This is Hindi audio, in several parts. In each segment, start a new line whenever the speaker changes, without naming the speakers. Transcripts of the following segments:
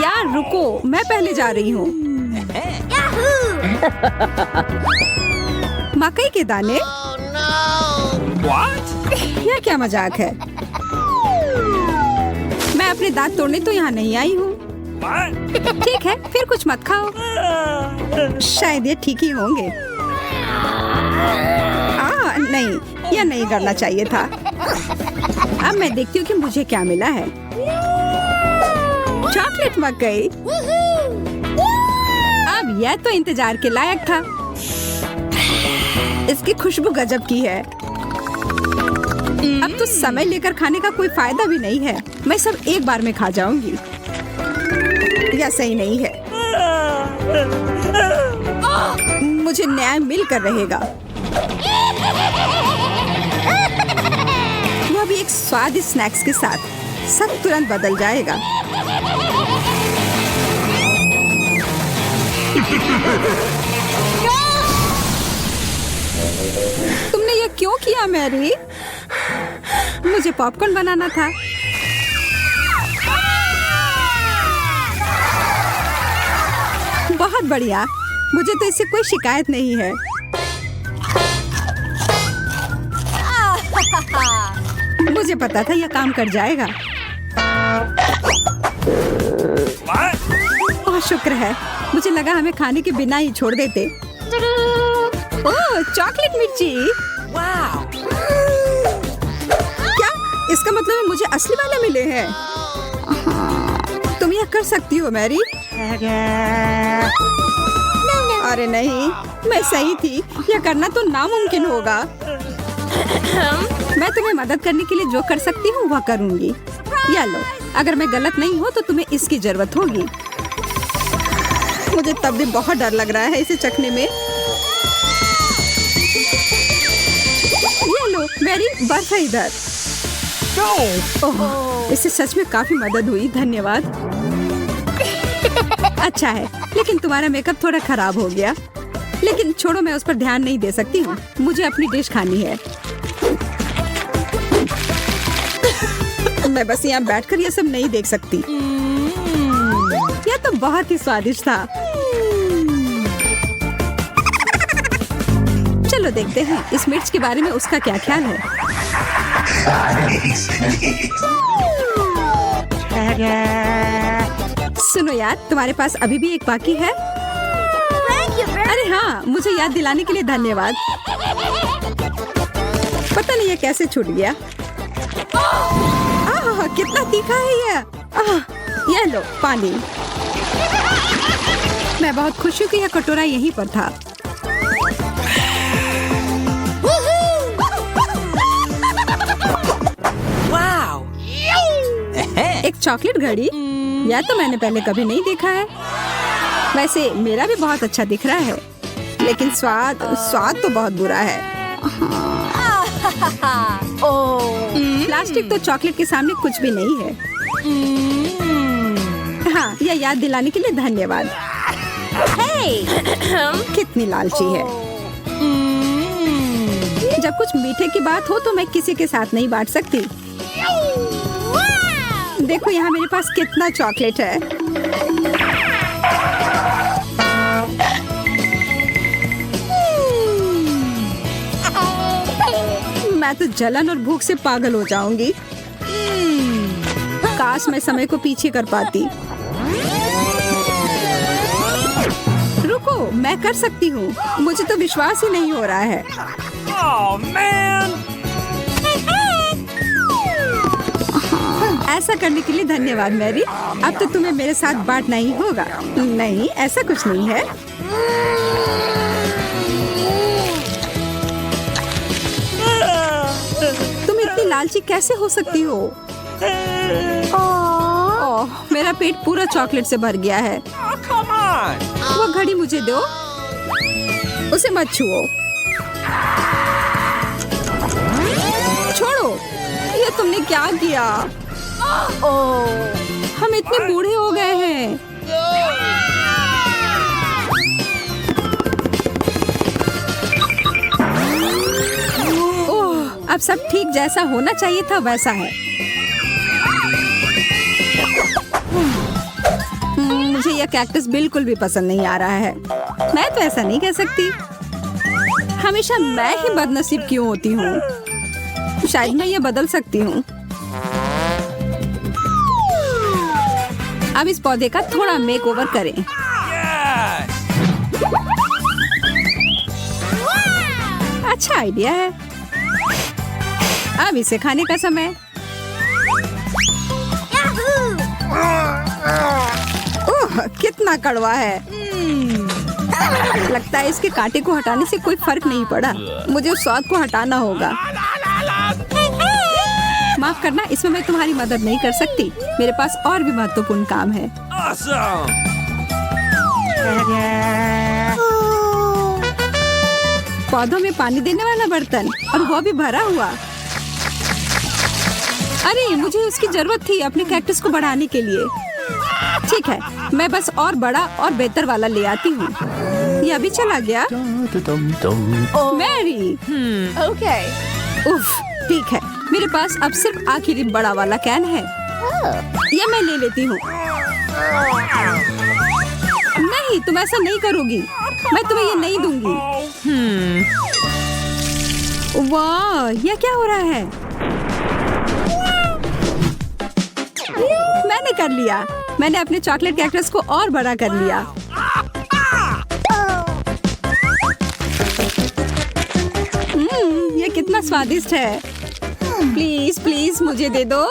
यार रुको, मैं पहले जा रही हूँ। मकई के दाने? यह क्या मजाक है? मैं अपने दांत तोड़ने तो यहाँ नहीं आई हूँ। ठीक है, फिर कुछ मत खाओ। शायद ये ठीक ही होंगे। नहीं, यह नहीं करना चाहिए था। अब मैं देखती हूँ कि मुझे क्या मिला है। चॉकलेट मकई। अब यह तो इंतजार के लायक था। इसकी खुशबू गजब की है। अब तो समय लेकर खाने का कोई फायदा भी नहीं है। मैं सब एक बार में खा जाऊंगी। यह सही नहीं है। मुझे न्याय मिलकर रहेगा। वह भी एक स्वादिष्ट स्नैक्स के साथ। सब तुरंत बदल जाएगा। तुमने ये क्यों किया मैरी? मुझे पॉपकॉर्न बनाना था। बहुत बढ़िया। मुझे तो इससे कोई शिकायत नहीं है। मुझे पता था यह काम कर जाएगा। ओह शुक्र है। मुझे लगा हमें खाने के बिना ही छोड़ देते। ओह चॉकलेट मिर्ची। क्या इसका मतलब है मुझे असली वाले मिले हैं? तुम यह कर सकती हो मैरी। अरे नहीं, मैं सही थी। यह करना तो नामुमकिन होगा। मैं तुम्हें मदद करने के लिए जो कर सकती हूँ वह करूँगी। या लो, अगर मैं गलत नहीं हूँ तो तुम्हें इसकी जरूरत होगी। मुझे तब भी बहुत डर लग रहा है इसे चखने में। ये लो, मेरी बर्फ है इधर। ओह, इससे सच में काफी मदद हुई। धन्यवाद। अच्छा है, लेकिन तुम्हारा मेकअप थोड़ा खराब हो गया। लेकिन छोड़ो, मैं उस पर ध्यान नहीं दे सकती हूँ। मुझे अपनी डिश खानी है। मैं बस यहाँ बैठकर ये सब नहीं देख सकती। यह तो बहुत ही स्वादिष्ट था। चलो देखते हैं इस मिर्च के बारे में उसका क्या ख्याल है। सुनो यार, तुम्हारे पास अभी भी एक बाकी है? अरे हाँ, मुझे याद दिलाने के लिए धन्यवाद। पता नहीं ये कैसे छूट गया। कितना तीखा है ये लो पानी। मैं बहुत खुश हूँ कि यह कटोरा यहीं पर था। एक चॉकलेट घड़ी? यह तो मैंने पहले कभी नहीं देखा है। वैसे मेरा भी बहुत अच्छा दिख रहा है, लेकिन स्वाद तो बहुत बुरा है। प्लास्टिक तो चॉकलेट के सामने कुछ भी नहीं है। हाँ, यह याद दिलाने के लिए धन्यवाद। कितनी लालची है। जब कुछ मीठे की बात हो तो मैं किसी के साथ नहीं बांट सकती। देखो यहाँ मेरे पास कितना चॉकलेट है। मैं तो जलन और भूख से पागल हो जाऊंगी। काश मैं समय को पीछे कर पाती। रुको, मैं कर सकती हूँ। मुझे तो विश्वास ही नहीं हो रहा है। ऐसा करने के लिए धन्यवाद मैरी। अब तो तुम्हें मेरे साथ बांटना ही होगा। नहीं, ऐसा कुछ नहीं है। तुम इतनी लालची कैसे हो सकती हो? ओह, मेरा पेट पूरा चॉकलेट से भर गया है। वो घड़ी मुझे दो। उसे मत छुओ। छोड़ो, ये तुमने क्या किया? हम इतने बूढ़े हो गए हैं। ओह, अब सब ठीक जैसा होना चाहिए था वैसा है। यह कैक्टस बिल्कुल भी पसंद नहीं आ रहा है। मैं तो ऐसा नहीं कह सकती। हमेशा मैं ही बदनसीब क्यों होती हूँ? शायद मैं ये बदल सकती हूँ। अब इस पौधे का थोड़ा मेकओवर करें। अच्छा आइडिया है। अब इसे खाने का समय। ओह, कितना कड़वा है। लगता है इसके कांटे को हटाने से कोई फर्क नहीं पड़ा। मुझे उस स्वाद को हटाना होगा। माफ करना, इसमें मैं तुम्हारी मदद नहीं कर सकती। मेरे पास और भी महत्वपूर्ण काम है। पौधों में पानी देने वाला बर्तन, और वो भी भरा हुआ। अरे, मुझे उसकी जरूरत थी अपने कैक्टस को बढ़ाने के लिए। ठीक है, मैं बस और बड़ा और बेहतर वाला ले आती हूँ। ये अभी चला गया। मैरी।
Okay.
उफ, ठीक है, मेरे पास अब सिर्फ आखिरी बड़ा वाला कैन है। ये मैं ले लेती हूँ। नहीं, तुम ऐसा नहीं करोगी। मैं तुम्हें ये नहीं दूंगी। वाह, ये क्या हो रहा है? मैंने कर लिया। मैंने अपने चॉकलेट कैक्टस को और बड़ा कर लिया। ये कितना स्वादिष्ट है। प्लीज प्लीज मुझे दे दो।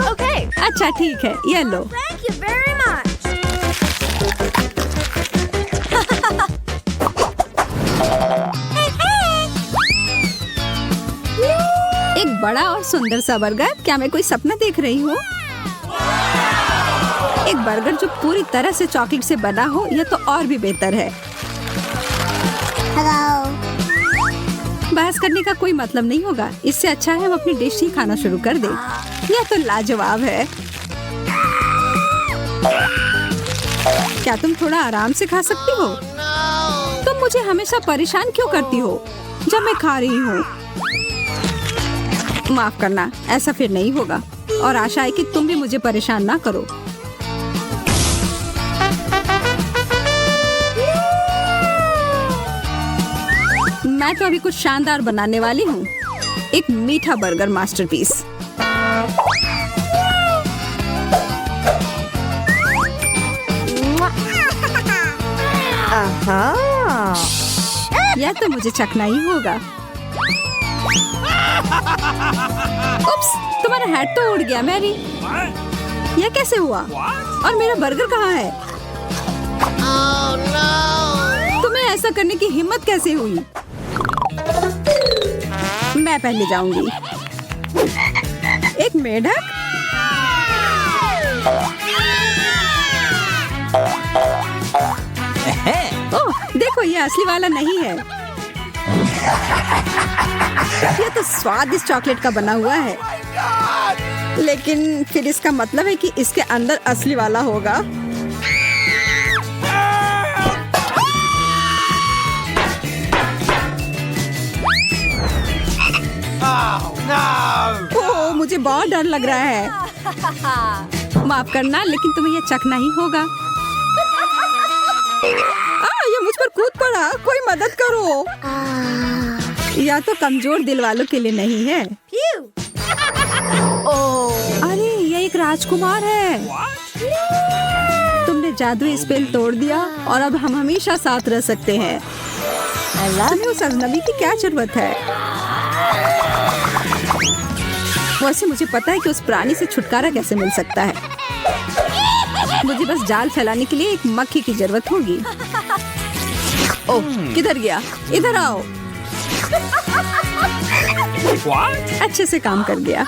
Okay.
अच्छा ठीक है, ये लो।
Thank you very much.
एक बड़ा और सुंदर सा बर्गर। क्या मैं कोई सपना देख रही हूँ? एक बर्गर जो पूरी तरह से चॉकलेट से बना हो, यह तो और भी बेहतर है। बहस करने का कोई मतलब नहीं होगा। इससे अच्छा है हम अपनी डिश ही खाना शुरू कर दें। यह तो लाजवाब है। क्या तुम थोड़ा आराम से खा सकती हो? तुम मुझे हमेशा परेशान क्यों करती हो जब मैं खा रही हूँ? माफ करना, ऐसा फिर नहीं होगा। और आशा है कि तुम भी मुझे परेशान ना करो। मैं तो अभी कुछ शानदार बनाने वाली हूँ। एक मीठा बर्गर मास्टरपीस। यह तो मुझे चखना ही होगा। उप्स, तुम्हारा हैट तो उड़ गया मैरी। यह कैसे हुआ? और मेरा बर्गर कहाँ है? तुम्हें ऐसा करने की हिम्मत कैसे हुई? मैं पहले जाऊंगी। एक मेढक? ओह, देखो, ये असली वाला नहीं है। ये तो स्वादिष्ट चॉकलेट का बना हुआ है। लेकिन फिर इसका मतलब है कि इसके अंदर असली वाला होगा। ओह, मुझे बहुत डर लग रहा है। माफ करना, लेकिन तुम्हें यह चखना ही होगा। ये मुझ पर कूद पड़ा। कोई मदद करो। या तो कमजोर दिल वालों के लिए नहीं है। अरे, ये एक राजकुमार है। तुमने जादुई स्पेल तोड़ दिया और अब हम हमेशा साथ रह सकते हैं। तुम्हें उस अजनबी की क्या जरूरत है? वैसे मुझे पता है कि उस प्राणी से छुटकारा कैसे मिल सकता है। मुझे बस जाल फैलाने के लिए एक मक्खी की जरूरत होगी। ओह, किधर गया? इधर आओ। अच्छे से काम कर गया।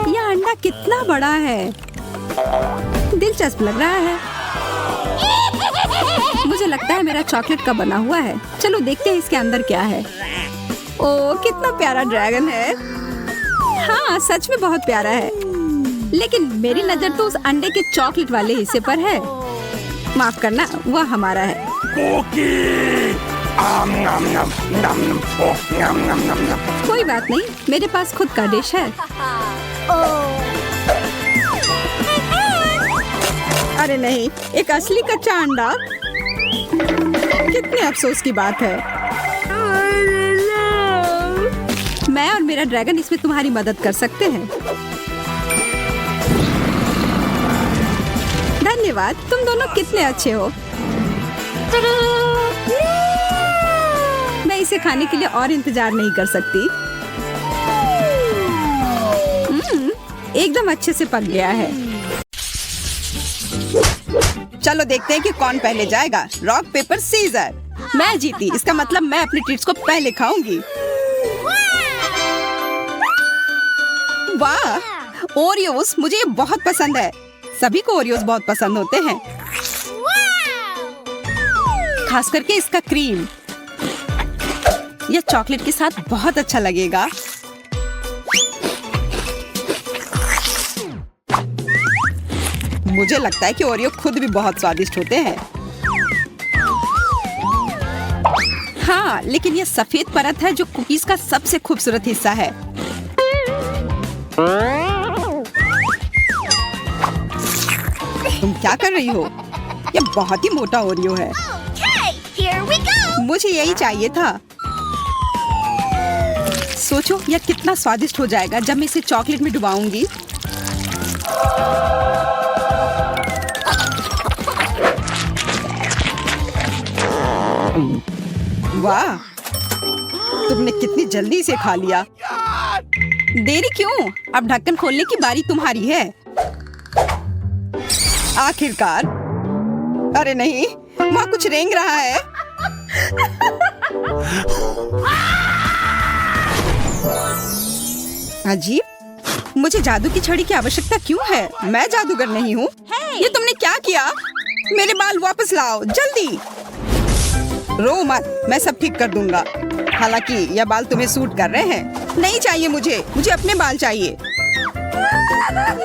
यह अंडा कितना बड़ा है। दिलचस्प लग रहा है। मुझे लगता है मेरा चॉकलेट का बना हुआ है। चलो देखते हैं इसके अंदर क्या है। ओह, कितना प्यारा ड्रैगन है। हाँ, सच में बहुत प्यारा है। लेकिन मेरी नजर तो उस अंडे के चॉकलेट वाले हिस्से पर है। माफ करना, वह हमारा है। कोई बात नहीं, मेरे पास खुद का डिश है। अरे नहीं, एक असली कच्चा अंडा। कितने अफसोस की बात है। मैं और मेरा ड्रैगन इसमें तुम्हारी मदद कर सकते हैं। धन्यवाद, तुम दोनों कितने अच्छे हो। मैं इसे खाने के लिए और इंतजार नहीं कर सकती। एकदम अच्छे से पक गया है। चलो देखते हैं कि कौन पहले जाएगा। Rock paper scissor. मैं जीती, इसका मतलब मैं अपनी ट्रीट्स को पहले खाऊंगी। वाह, ओरियोस, मुझे ये बहुत पसंद है। सभी को ओरियोस बहुत पसंद होते हैं, खास करके इसका क्रीम। यह चॉकलेट के साथ बहुत अच्छा लगेगा। मुझे लगता है कि ओरियो खुद भी बहुत स्वादिष्ट होते हैं। हाँ, लेकिन यह सफेद परत है जो कुकीज का सबसे खूबसूरत हिस्सा है। तुम क्या कर रही हो? यह बहुत ही मोटा ओरियो है।
Here we go.
मुझे यही चाहिए था। सोचो यह कितना स्वादिष्ट हो जाएगा जब मैं इसे चॉकलेट में डुबाऊंगी। वाह, तुमने कितनी जल्दी इसे खा लिया। देरी क्यों? अब ढक्कन खोलने की बारी तुम्हारी है। आखिरकार। अरे नहीं, वहाँ कुछ रेंग रहा है। अजीब, मुझे जादू की छड़ी की आवश्यकता क्यों है? मैं जादूगर नहीं हूँ। ये तुमने क्या किया? मेरे बाल वापस लाओ, जल्दी। रो मत, मैं सब ठीक कर दूंगा। हालांकि यह बाल तुम्हें सूट कर रहे हैं। नहीं चाहिए मुझे अपने बाल चाहिए।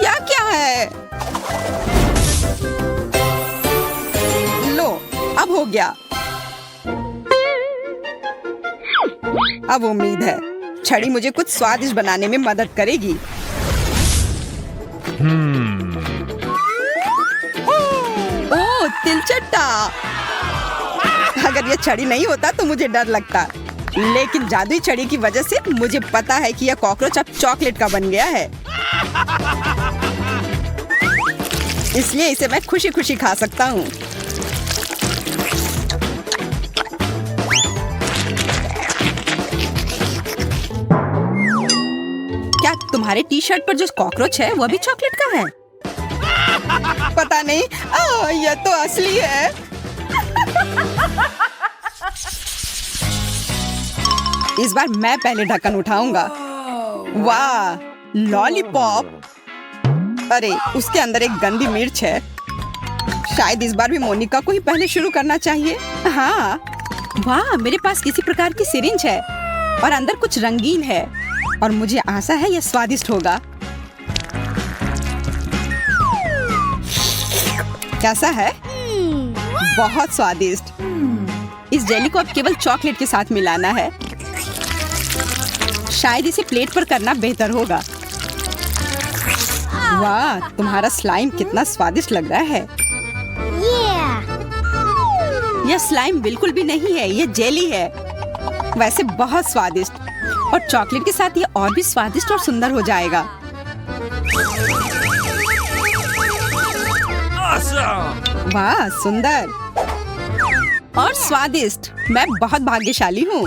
यह क्या है? लो, अब हो गया। अब उम्मीद है छड़ी मुझे कुछ स्वादिष्ट बनाने में मदद करेगी। ओह, तिलचट्टा। अगर यह छड़ी नहीं होता तो मुझे डर लगता, लेकिन जादुई छड़ी की वजह से मुझे पता है कि यह कॉकरोच अब चॉकलेट का बन गया है। इसलिए इसे मैं खुशी खुशी खा सकता हूँ। क्या तुम्हारे टी शर्ट पर जो कॉकरोच है वह भी चॉकलेट का है? पता नहीं। यह तो असली है। इस बार मैं पहले ढक्कन उठाऊंगा। वाह, लॉलीपॉप। अरे, उसके अंदर एक गंदी मिर्च है। शायद इस बार भी मोनिका को ही पहले शुरू करना चाहिए। हाँ, वाह, मेरे पास किसी प्रकार की सिरिंज है और अंदर कुछ रंगीन है और मुझे आशा है यह स्वादिष्ट होगा। कैसा है? बहुत स्वादिष्ट। इस जेली को अब केवल चॉकलेट के साथ मिलाना है। शायद इसे प्लेट पर करना बेहतर होगा। वाह, तुम्हारा स्लाइम कितना स्वादिष्ट लग रहा है। यह स्लाइम बिल्कुल भी नहीं है, यह जेली है। वैसे बहुत स्वादिष्ट, और चॉकलेट के साथ ये और भी स्वादिष्ट और सुंदर हो जाएगा। वाह, सुंदर और स्वादिष्ट। मैं बहुत भाग्यशाली हूँ।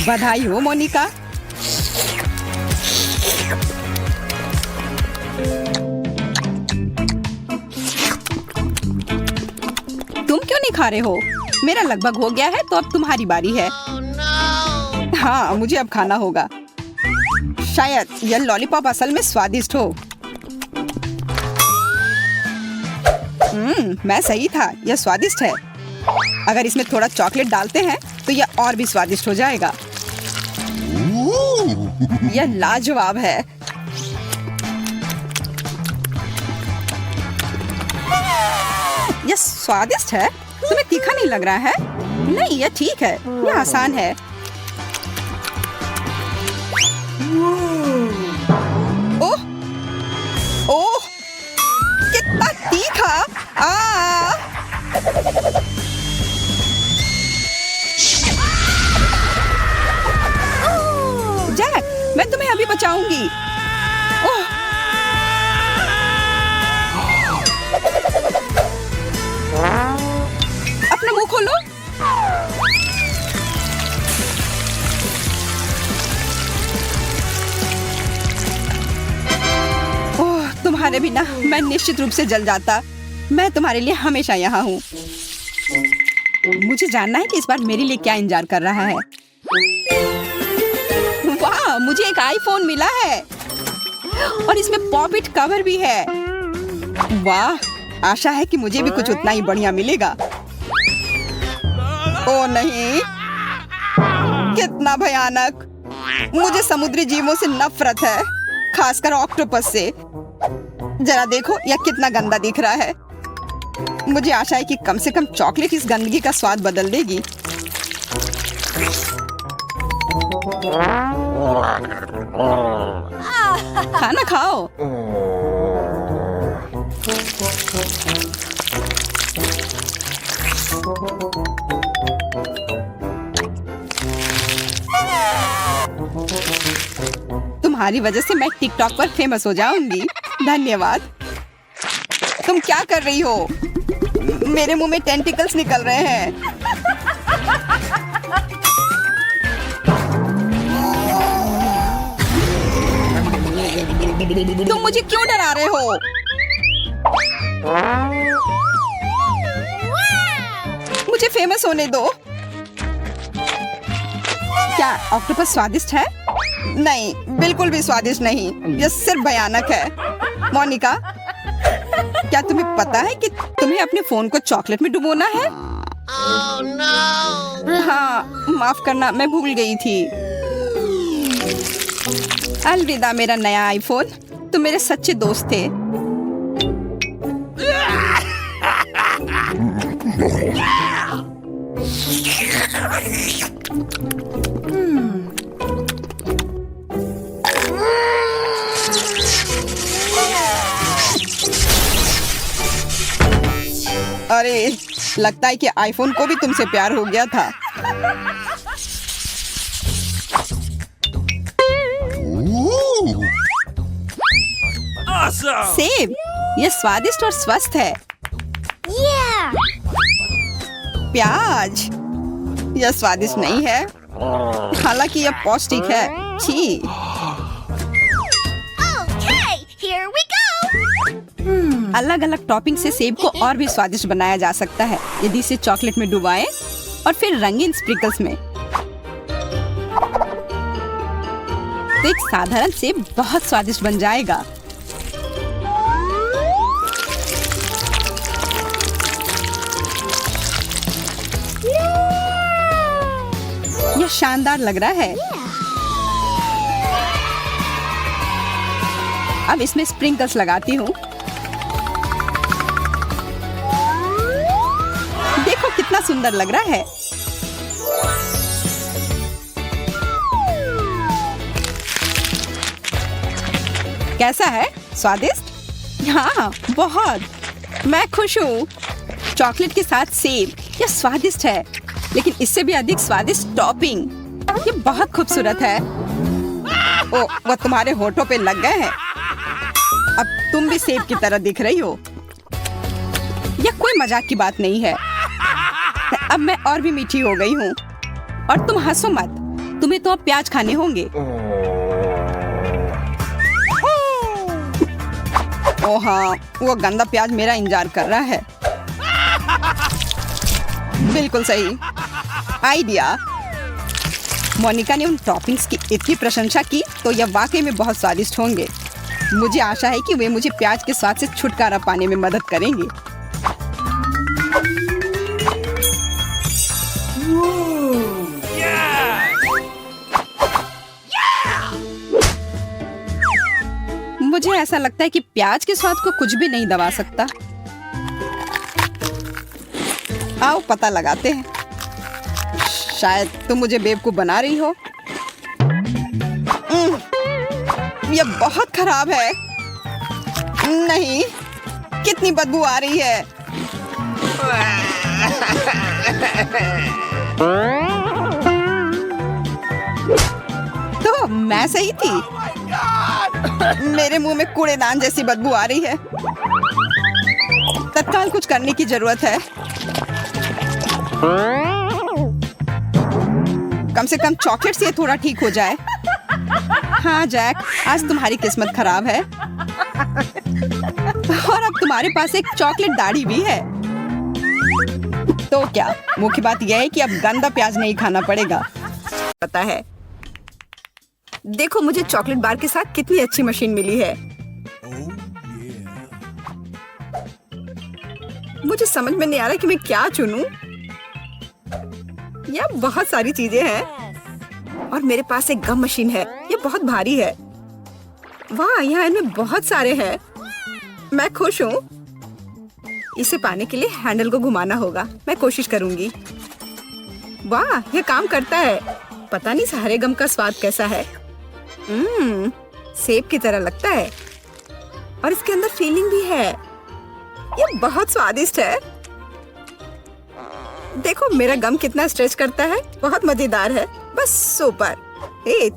बधाई हो मोनिका। तुम क्यों नहीं खा रहे हो? मेरा लगभग हो गया है, तो अब तुम्हारी बारी है। हाँ, मुझे अब खाना होगा। शायद यह लॉलीपॉप असल में स्वादिष्ट हो। मैं सही था, यह स्वादिष्ट है। अगर इसमें थोड़ा चॉकलेट डालते हैं तो यह और भी स्वादिष्ट हो जाएगा। यह लाजवाब है। यह स्वादिष्ट है। तुम्हें तीखा नहीं लग रहा है? नहीं, यह ठीक है। यह आसान है। ओह ओह, कितना तीखा! जैक, मैं तुम्हें अभी बचाऊंगी। ओह, अपना मुंह खोलो। ओह, तुम्हारे बिना मैं निश्चित रूप से जल जाता। मैं तुम्हारे लिए हमेशा यहाँ हूँ। मुझे जानना है कि इस बार मेरे लिए क्या इंतजार कर रहा है। वाह, मुझे एक आईफोन मिला है और इसमें पॉप इट कवर भी है। वाह, आशा है कि मुझे भी कुछ उतना ही बढ़िया मिलेगा। ओ नहीं, कितना भयानक! मुझे समुद्री जीवों से नफरत है, खासकर ऑक्टोपस से। जरा देखो, यह कितना गंदा दिख रहा है। मुझे आशा है कि कम से कम चॉकलेट इस गंदगी का स्वाद बदल देगी। खाना खाओ। तुम्हारी वजह से मैं टिकटॉक पर फेमस हो जाऊंगी। धन्यवाद। तुम क्या कर रही हो? मेरे मुंह में टेंटिकल्स निकल रहे हैं। तुम मुझे क्यों डरा रहे हो? मुझे फेमस होने दो। क्या ऑक्टोपस स्वादिष्ट है? नहीं, बिल्कुल भी स्वादिष्ट नहीं। यह सिर्फ भयानक है। मोनिका, क्या तुम्हें पता है कि तुम्हें अपने फोन को चॉकलेट में डुबोना है?
Oh no!
हाँ, माफ करना, मैं भूल गई थी। अलविदा मेरा नया आईफोन। तुम मेरे सच्चे दोस्त थे। अरे, लगता है कि आईफोन को भी तुमसे प्यार हो गया था। सेब, यह स्वादिष्ट और स्वस्थ है।
Yeah!
प्याज, यह स्वादिष्ट नहीं है, हालांकि यह पौष्टिक है। छी।
Okay, here we go!
अलग अलग टॉपिंग से सेब को और भी स्वादिष्ट बनाया जा सकता है यदि इसे चॉकलेट में डुबाएं और फिर रंगीन स्प्रिंकल्स में। तो एक साधारण सेब बहुत स्वादिष्ट बन जाएगा। यह शानदार लग रहा है। अब इसमें स्प्रिंकल्स लगाती हूँ। देखो कितना सुंदर लग रहा है। कैसा है? स्वादिष्ट? हाँ, बहुत। मैं खुश हूँ। चॉकलेट के साथ सेब, यह स्वादिष्ट है, लेकिन इससे भी अधिक स्वादिष्ट टॉपिंग। ये बहुत खूबसूरत है। ओ, वह तुम्हारे होठों पे लग गए हैं। अब तुम भी सेब की तरह दिख रही हो। यह कोई मजाक की बात नहीं है। अब मैं और भी मीठी हो गई हूँ। और तुम हंसो मत, तुम्हें तो अब प्याज खाने होंगे। ओह हाँ, वो गंदा प्याज मेरा इंतजार कर रहा है। बिल्कुल सही आइडिया। मोनिका ने उन टॉपिंग्स की इतनी प्रशंसा की तो यह वाकई में बहुत स्वादिष्ट होंगे। मुझे आशा है कि वे मुझे प्याज के स्वाद से छुटकारा पाने में मदद करेंगे। मुझे ऐसा लगता है कि प्याज के स्वाद को कुछ भी नहीं दबा सकता। आओ पता लगाते हैं। शायद तुम मुझे बेवकूफ बना रही हो। यह बहुत खराब है। नहीं, कितनी बदबू आ रही है। तो मैं सही थी। मेरे मुंह में कूड़ेदान जैसी बदबू आ रही है। तत्काल कुछ करने की जरूरत है। कम से कम चॉकलेट से थोड़ा ठीक हो जाए। हाँ जैक, आज तुम्हारी किस्मत खराब है और अब तुम्हारे पास एक चॉकलेट दाढ़ी भी है। तो क्या, मुख्य बात यह है कि अब गंदा प्याज नहीं खाना पड़ेगा। पता है, देखो मुझे चॉकलेट बार के साथ कितनी अच्छी मशीन मिली है। मुझे समझ में नहीं आ रहा कि मैं क्या चुनूं। यह बहुत सारी चीजें हैं और मेरे पास एक गम मशीन है। ये बहुत भारी है। वाह, यहाँ इनमें बहुत सारे हैं। मैं खुश हूँ। इसे पाने के लिए हैंडल को घुमाना होगा। मैं कोशिश करूंगी। वाह, यह काम करता है। पता नहीं सारे गम का स्वाद कैसा है। सेब की तरह लगता है और इसके अंदर फीलिंग भी है। यह बहुत स्वादिष्ट है। देखो मेरा गम कितना स्ट्रेच करता है। बहुत मजेदार है। बस सुपर।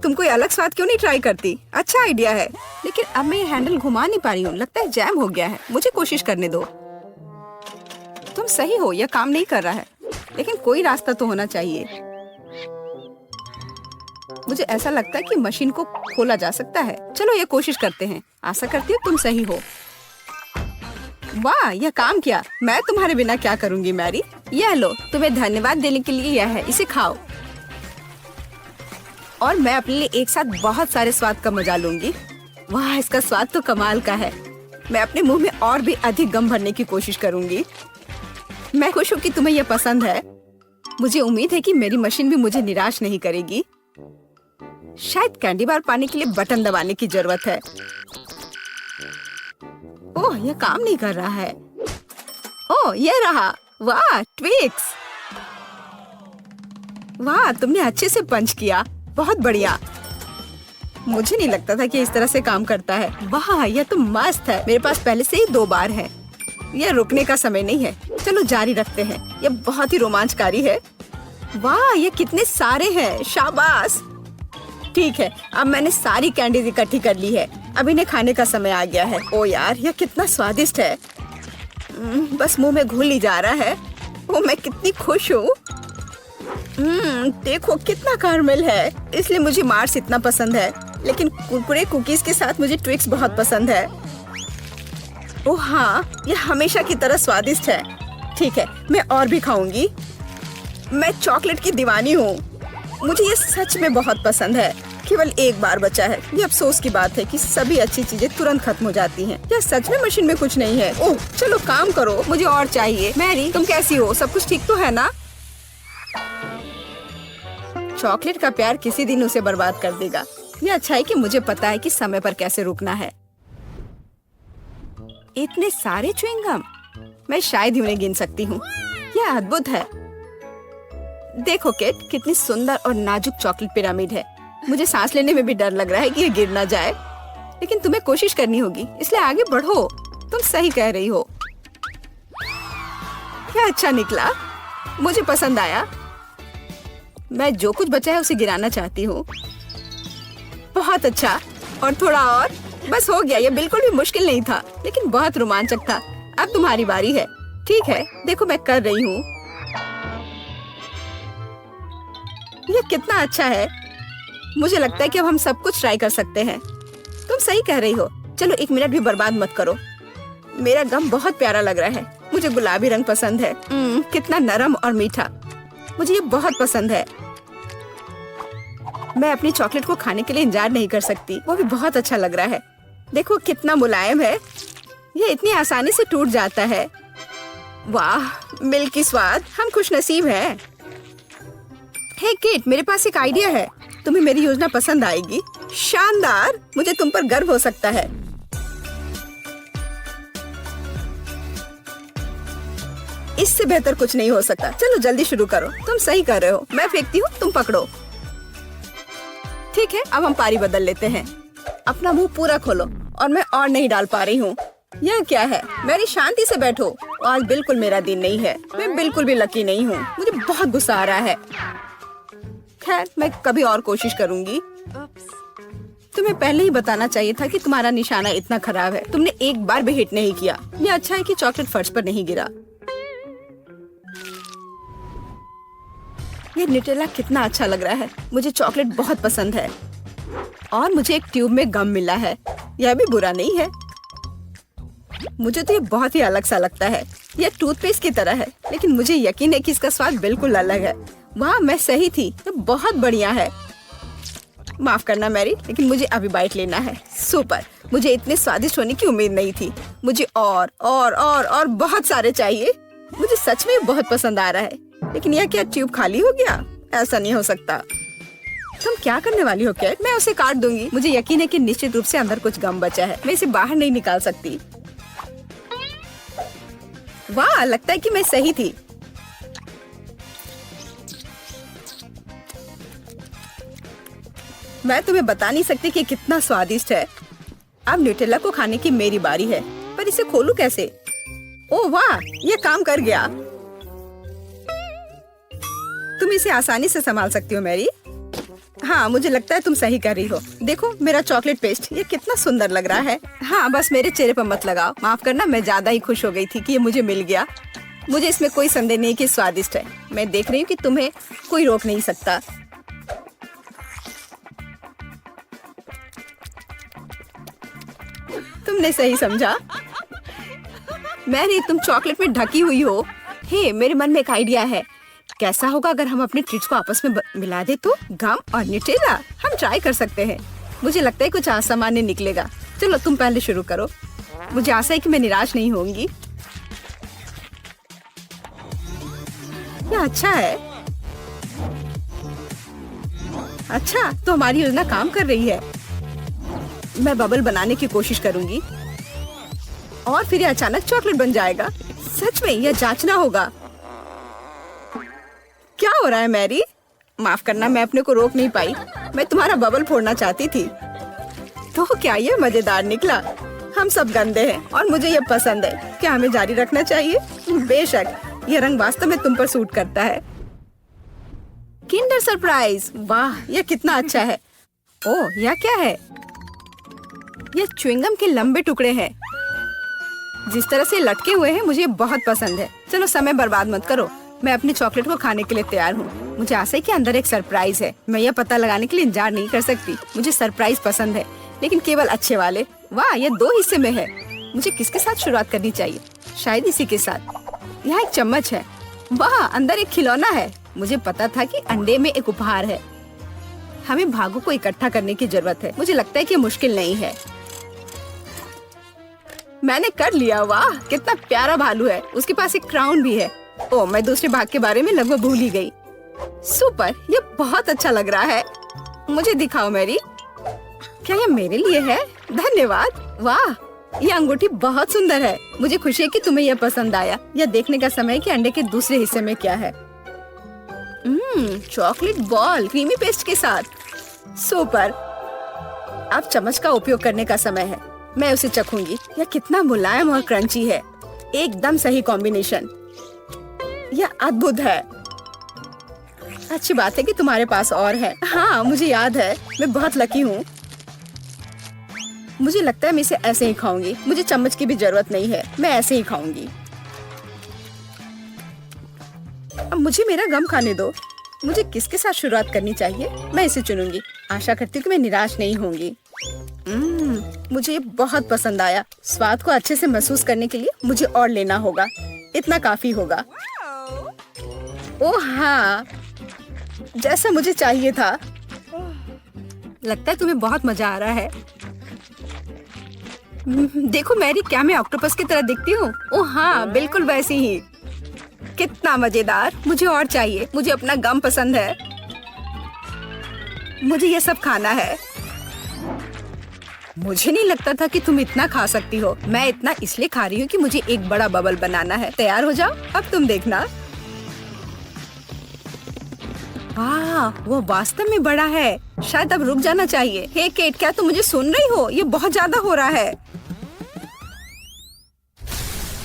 तुम कोई अलग स्वाद क्यों नहीं ट्राई करती? अच्छा आइडिया है। लेकिन अब मैं ये हैंडल घुमा नहीं पा रही हूँ। लगता है जैम हो गया है। मुझे कोशिश करने दो। तुम सही हो, यह काम नहीं कर रहा है। लेकिन कोई रास्ता तो होना चाहिए। मुझे ऐसा लगता है कि मशीन को खोला जा सकता है। चलो ये कोशिश करते हैं। आशा करती हूँ तुम सही हो। वाह, यह काम किया। मैं तुम्हारे बिना क्या करूंगी मैरी। यह लो, तुम्हें धन्यवाद देने के लिए यह है। इसे खाओ और मैं अपने लिए एक साथ बहुत सारे स्वाद का मजा लूंगी। वाह, इसका स्वाद तो कमाल का है। मैं अपने मुंह में और भी अधिक गम भरने की कोशिश करूंगी। मैं खुश हूँ कि तुम्हें यह पसंद है। मुझे उम्मीद है कि मेरी मशीन भी मुझे निराश नहीं करेगी। शायद कैंडी बार पाने के लिए बटन दबाने की जरूरत है। ओह, यह काम नहीं कर रहा है। ओह, यह रहा। वाह, ट्विक्स। वाह, तुमने अच्छे से पंच किया। बहुत बढ़िया। मुझे नहीं लगता था कि इस तरह से काम करता है। वाह, यह तो मस्त है। मेरे पास पहले से ही 2 बार है। यह रुकने का समय नहीं है। चलो जारी रखते हैं। यह बहुत ही रोमांचकारी है। वाह, ये कितने सारे हैं। शाबाश। ठीक है, अब मैंने सारी कैंडीज इकट्ठी कर ली है। अब इन्हें खाने का समय आ गया है। ओ यार, यह कितना स्वादिष्ट है। बस मुंह में घुल ही जा रहा है। ओ, मैं कितनी खुश हूँ। देखो कितना कैरमेल है। इसलिए मुझे मार्स इतना पसंद है। लेकिन कुरकुरे कुकीज के साथ मुझे ट्विक्स बहुत पसंद है। ओह हाँ, यह हमेशा की तरह स्वादिष्ट है। ठीक है, मैं और भी खाऊंगी। मैं चॉकलेट की दीवानी हूँ। मुझे ये सच में बहुत पसंद है। केवल एक बार बचा है। ये अफसोस की बात है कि सभी अच्छी चीजें तुरंत खत्म हो जाती हैं। क्या सच में मशीन में कुछ नहीं है? ओह, चलो काम करो, मुझे और चाहिए। मैरी, तुम कैसी हो? सब कुछ ठीक तो है ना? चॉकलेट का प्यार किसी दिन उसे बर्बाद कर देगा। ये अच्छा है कि मुझे पता है कि समय पर कैसे रुकना है। इतने सारे च्युइंगम, मैं शायद ही उन्हें गिन सकती हूँ। यह अद्भुत है। देखो किट, कितनी सुंदर और नाजुक चॉकलेट पिरामिड है। मुझे सांस लेने में भी डर लग रहा है कि ये गिर ना जाए। लेकिन तुम्हें कोशिश करनी होगी, इसलिए आगे बढ़ो। तुम सही कह रही हो। क्या अच्छा निकला, मुझे पसंद आया। मैं जो कुछ बचा है उसे गिराना चाहती हूँ। बहुत अच्छा, और थोड़ा और। बस हो गया। ये बिल्कुल भी मुश्किल नहीं था, लेकिन बहुत रोमांचक था। अब तुम्हारी बारी है। ठीक है, देखो मैं कर रही हूँ। ये कितना अच्छा है। मुझे लगता है कि अब हम सब कुछ ट्राई कर सकते हैं। तुम सही कह रही हो। चलो 1 मिनट भी बर्बाद मत करो। मेरा गम बहुत प्यारा लग रहा है। मुझे गुलाबी रंग पसंद है। कितना नरम और मीठा। मुझे ये बहुत पसंद है। मैं अपनी चॉकलेट को खाने के लिए इंतजार नहीं कर सकती। वो भी बहुत अच्छा लग रहा है। देखो कितना मुलायम है। ये इतनी आसानी से टूट जाता है। वाह, मिल्की स्वाद। हम खुशनसीब हैं। हे किट, मेरे पास एक आइडिया है। तुम्हें मेरी योजना पसंद आएगी। शानदार, मुझे तुम पर गर्व हो सकता है। इससे बेहतर कुछ नहीं हो सकता। चलो जल्दी शुरू करो। तुम सही कर रहे हो। मैं फेंकती हूँ, तुम पकड़ो। ठीक है, अब हम पारी बदल लेते हैं। अपना मुंह पूरा खोलो। और मैं और नहीं डाल पा रही हूँ। यह क्या है? मेरी शांति से बैठो। आज बिल्कुल मेरा दिन नहीं है। मैं बिल्कुल भी लकी नहीं हूँ। मुझे बहुत गुस्सा आ रहा है। खैर, मैं कभी और कोशिश करूँगी। तुम्हें पहले ही बताना चाहिए था कि तुम्हारा निशाना इतना खराब है। तुमने एक बार भी हिट नहीं किया। ये अच्छा है कि चॉकलेट फर्श पर नहीं गिरा। ये न्यूटेला कितना अच्छा लग रहा है। मुझे चॉकलेट बहुत पसंद है। और मुझे एक ट्यूब में गम मिला है। यह भी बुरा नहीं है। मुझे तो ये बहुत ही अलग सा लगता है। यह टूथपेस्ट की तरह है, लेकिन मुझे यकीन है कि इसका स्वाद बिल्कुल अलग है। वाह, मैं सही थी। ये बहुत बढ़िया है। माफ करना मैरी, लेकिन मुझे अभी बाइट लेना है। सुपर। मुझे इतने स्वादिष्ट होने की उम्मीद नहीं थी। मुझे और बहुत सारे चाहिए। मुझे सच में बहुत पसंद आ रहा है। लेकिन यह क्या ट्यूब खाली हो गया? ऐसा नहीं हो सकता। तुम क्या करने वाली हो कैट? मैं उसे काट दूंगी। मुझे यकीन है कि निश्चित रूप से अंदर कुछ गम बचा है। मैं इसे बाहर नहीं निकाल सकती। वाह, लगता है कि मैं सही थी। मैं तुम्हें बता नहीं सकती कि कितना स्वादिष्ट है। अब न्यूटेला को खाने की मेरी बारी है, पर इसे खोलूं कैसे? ओह वाह, ये काम कर गया। तुम इसे आसानी से संभाल सकती हो मैरी। हाँ, मुझे लगता है तुम सही कर रही हो। देखो मेरा चॉकलेट पेस्ट, ये कितना सुंदर लग रहा है। हाँ, बस मेरे चेहरे पर मत लगाओ। माफ करना, मैं ज्यादा ही खुश हो गई थी कि ये मुझे मिल गया। मुझे इसमें कोई संदेह नहीं कि स्वादिष्ट है। मैं देख रही हूँ कि तुम्हें कोई रोक नहीं सकता। तुमने सही समझा। मैरी, तुम चॉकलेट में ढकी हुई हो। हे, मेरे मन में एक आइडिया है। कैसा होगा अगर हम अपने ट्रीट्स को आपस में मिला दे तो? गम और न्यूटेला, हम ट्राई कर सकते हैं। मुझे लगता है कुछ असामान्य निकलेगा। चलो तुम पहले शुरू करो। मुझे आशा है कि मैं निराश नहीं होंगी। यह अच्छा है। अच्छा, तो हमारी योजना काम कर रही है। मैं बबल बनाने की कोशिश करूंगी और फिर ये अचानक चॉकलेट बन जाएगा। सच में यह जांचना होगा। क्या हो रहा है मैरी? माफ करना, मैं अपने को रोक नहीं पाई। मैं तुम्हारा बबल फोड़ना चाहती थी। तो क्या ये मजेदार निकला? हम सब गंदे हैं और मुझे ये पसंद है। क्या हमें जारी रखना चाहिए? बेशक, ये रंग वास्तव में तुम पर सूट करता है। Kinder surprise. वाह, यह कितना अच्छा है। ओह, यह क्या है? ये च्युइंगम के लंबे टुकड़े हैं। जिस तरह से लटके हुए हैं, मुझे बहुत पसंद है। चलो समय बर्बाद मत करो। मैं अपने चॉकलेट को खाने के लिए तैयार हूँ। मुझे आशा है कि अंदर एक सरप्राइज है। मैं यह पता लगाने के लिए इंतजार नहीं कर सकती। मुझे सरप्राइज पसंद है, लेकिन केवल अच्छे वाले। वाह, यह 2 हिस्से में है। मुझे किसके साथ शुरुआत करनी चाहिए? शायद इसी के साथ। यहाँ एक चम्मच है। वाह, अंदर एक खिलौना है। मुझे पता था कि अंडे में एक उपहार है। हमें भागों को इकट्ठा करने की जरूरत है। मुझे लगता है कि मुश्किल नहीं है। मैंने कर लिया। वाह, कितना प्यारा भालू है। उसके पास एक क्राउन भी है। ओह, मैं दूसरे भाग के बारे में लगभग भूल ही गई। सुपर, ये बहुत अच्छा लग रहा है। मुझे दिखाओ मैरी। क्या ये मेरे लिए है? धन्यवाद। वाह, ये अंगूठी बहुत सुंदर है। मुझे खुशी है कि तुम्हें यह पसंद आया। यह देखने का समय है कि अंडे के दूसरे हिस्से में क्या है। चॉकलेट बॉल क्रीमी पेस्ट के साथ। सुपर। अब चम्मच का उपयोग करने का समय है। मैं उसे चखूंगी। यह कितना मुलायम और क्रंची है। एकदम सही कॉम्बिनेशन। यह अद्भुत है। अच्छी बात है कि तुम्हारे पास और है। हाँ, मुझे याद है। मैं बहुत लकी हूँ। मुझे लगता है मैं इसे ऐसे ही खाऊंगी। मुझे चम्मच की भी जरूरत नहीं है। मैं ऐसे ही खाऊंगी। अब मुझे मेरा गम खाने दो। मुझे किसके साथ शुरुआत करनी चाहिए? मैं इसे चुनूंगी। आशा करती हूँ कि मैं निराश नहीं होंगी। मुझे ये बहुत पसंद आया। स्वाद को अच्छे से महसूस करने के लिए मुझे और लेना होगा। इतना काफी होगा। ओह हाँ, जैसा मुझे चाहिए था। लगता है तुम्हें बहुत मजा आ रहा है। देखो मैरी, क्या मैं ऑक्टोपस की तरह दिखती हूँ? ओह हाँ, बिल्कुल वैसी ही। कितना मजेदार। मुझे और चाहिए। मुझे अपना गम पसंद है। मुझे ये सब खाना है। मुझे नहीं लगता था कि तुम इतना खा सकती हो। मैं इतना इसलिए खा रही हूँ कि मुझे एक बड़ा बबल बनाना है। तैयार हो जाओ, अब तुम देखना। वाह, वो वास्तव में बड़ा है। शायद अब रुक जाना चाहिए। हे केट, क्या तुम मुझे सुन रही हो? ये बहुत ज्यादा हो रहा है।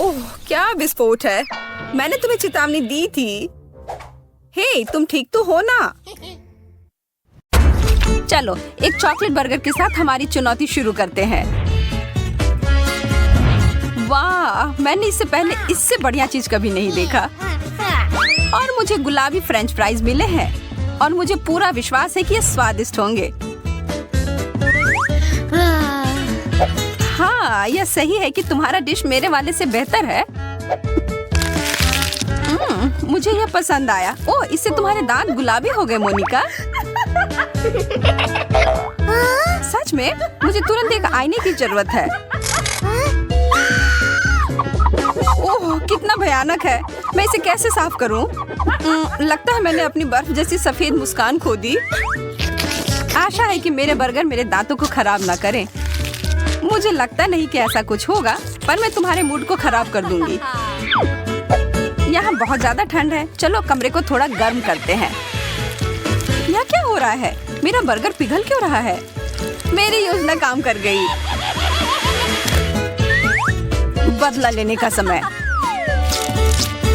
ओह, क्या विस्फोट है। मैंने तुम्हें चेतावनी दी थी। हे, तुम ठीक तो हो ना? चलो, एक चॉकलेट बर्गर के साथ हमारी चुनौती शुरू करते हैं। वाह, मैंने इससे पहले इससे बढ़िया चीज कभी नहीं देखा। और मुझे गुलाबी फ्रेंच फ्राइज मिले हैं और मुझे पूरा विश्वास है कि ये स्वादिष्ट होंगे। हाँ, यह सही है कि तुम्हारा डिश मेरे वाले से बेहतर है। मुझे यह पसंद आया। ओह, इससे तुम्हारे दांत गुलाबी हो गए मोनिका। सच में? मुझे तुरंत एक आईने की जरूरत है। ओह, कितना भयानक है। मैं इसे कैसे साफ करूं? लगता है मैंने अपनी बर्फ जैसी सफेद मुस्कान खो दी। आशा है कि मेरे बर्गर मेरे दांतों को खराब ना करें। मुझे लगता नहीं कि ऐसा कुछ होगा, पर मैं तुम्हारे मूड को खराब कर दूंगी। यहाँ बहुत ज्यादा ठंड है। चलो कमरे को थोड़ा गर्म करते हैं। यहाँ क्या हो रहा है? मेरा बर्गर पिघल क्यों रहा है? मेरी योजना काम कर गई। बदला लेने का समय।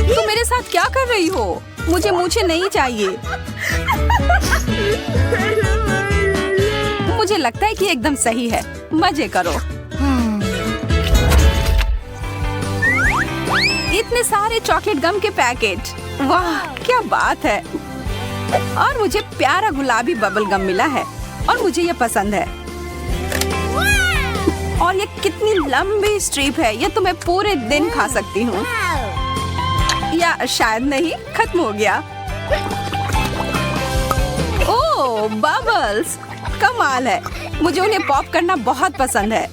तुम मेरे साथ क्या कर रही हो? मुझे मूछें नहीं चाहिए। मुझे लगता है कि एकदम सही है। मजे करो। इतने सारे चॉकलेट गम के पैकेट। वाह, क्या बात है। और मुझे प्यारा गुलाबी बबल गम मिला है और मुझे ये पसंद है। और ये कितनी लंबी स्ट्रिप है। ये तो मैं पूरे दिन खा सकती हूँ। या शायद नहीं, खत्म हो गया। ओह, बबल्स, कमाल है। मुझे उन्हें पॉप करना बहुत पसंद है।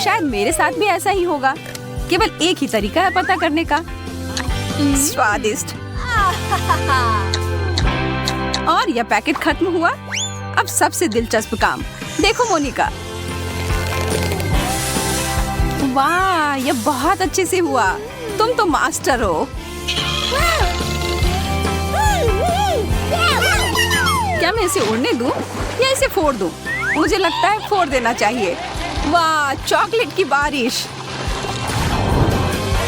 शायद मेरे साथ भी ऐसा ही होगा। केवल एक ही तरीका है पता करने का। स्वादिष्ट। और यह पैकेट खत्म हुआ। अब सबसे दिलचस्प काम देखो मोनिका। वाह, यह बहुत अच्छे से हुआ। तुम तो मास्टर हो। क्या मैं इसे उड़ने दूं या इसे फोड़ दूं? मुझे लगता है फोड़ देना चाहिए। वाह, चॉकलेट की बारिश।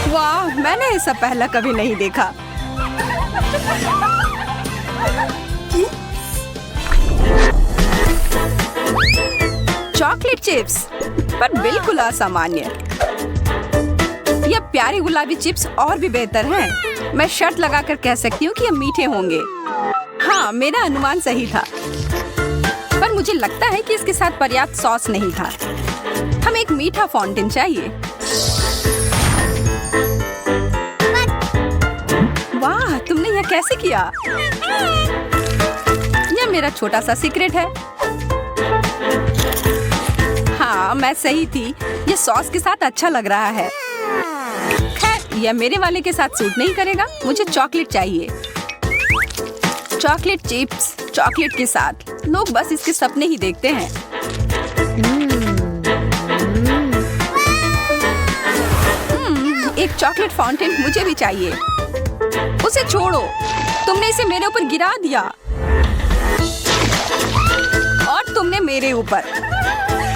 वाह, मैंने ऐसा पहला कभी नहीं देखा। चॉकलेट चिप्स, पर बिल्कुल असामान्य। यह प्यारे गुलाबी चिप्स और भी बेहतर हैं। मैं शर्त लगाकर कह सकती हूँ कि ये मीठे होंगे। हाँ, मेरा अनुमान सही था। पर मुझे लगता है कि इसके साथ पर्याप्त सॉस नहीं था। हमें एक मीठा फाउंटेन चाहिए। वाह, तुमने यह कैसे किया? यह मेरा छोटा सा सीक्रेट है। हाँ, मैं सही थी। यह सॉस के साथ अच्छा लग रहा है। खैर, यह मेरे वाले के साथ सूट नहीं करेगा। मुझे चॉकलेट चाहिए। चॉकलेट चिप्स चॉकलेट के साथ। लोग बस इसके सपने ही देखते हैं। एक चॉकलेट फाउंटेन मुझे भी चाहिए। उसे छोड़ो, तुमने इसे मेरे ऊपर गिरा दिया। और तुमने मेरे ऊपर।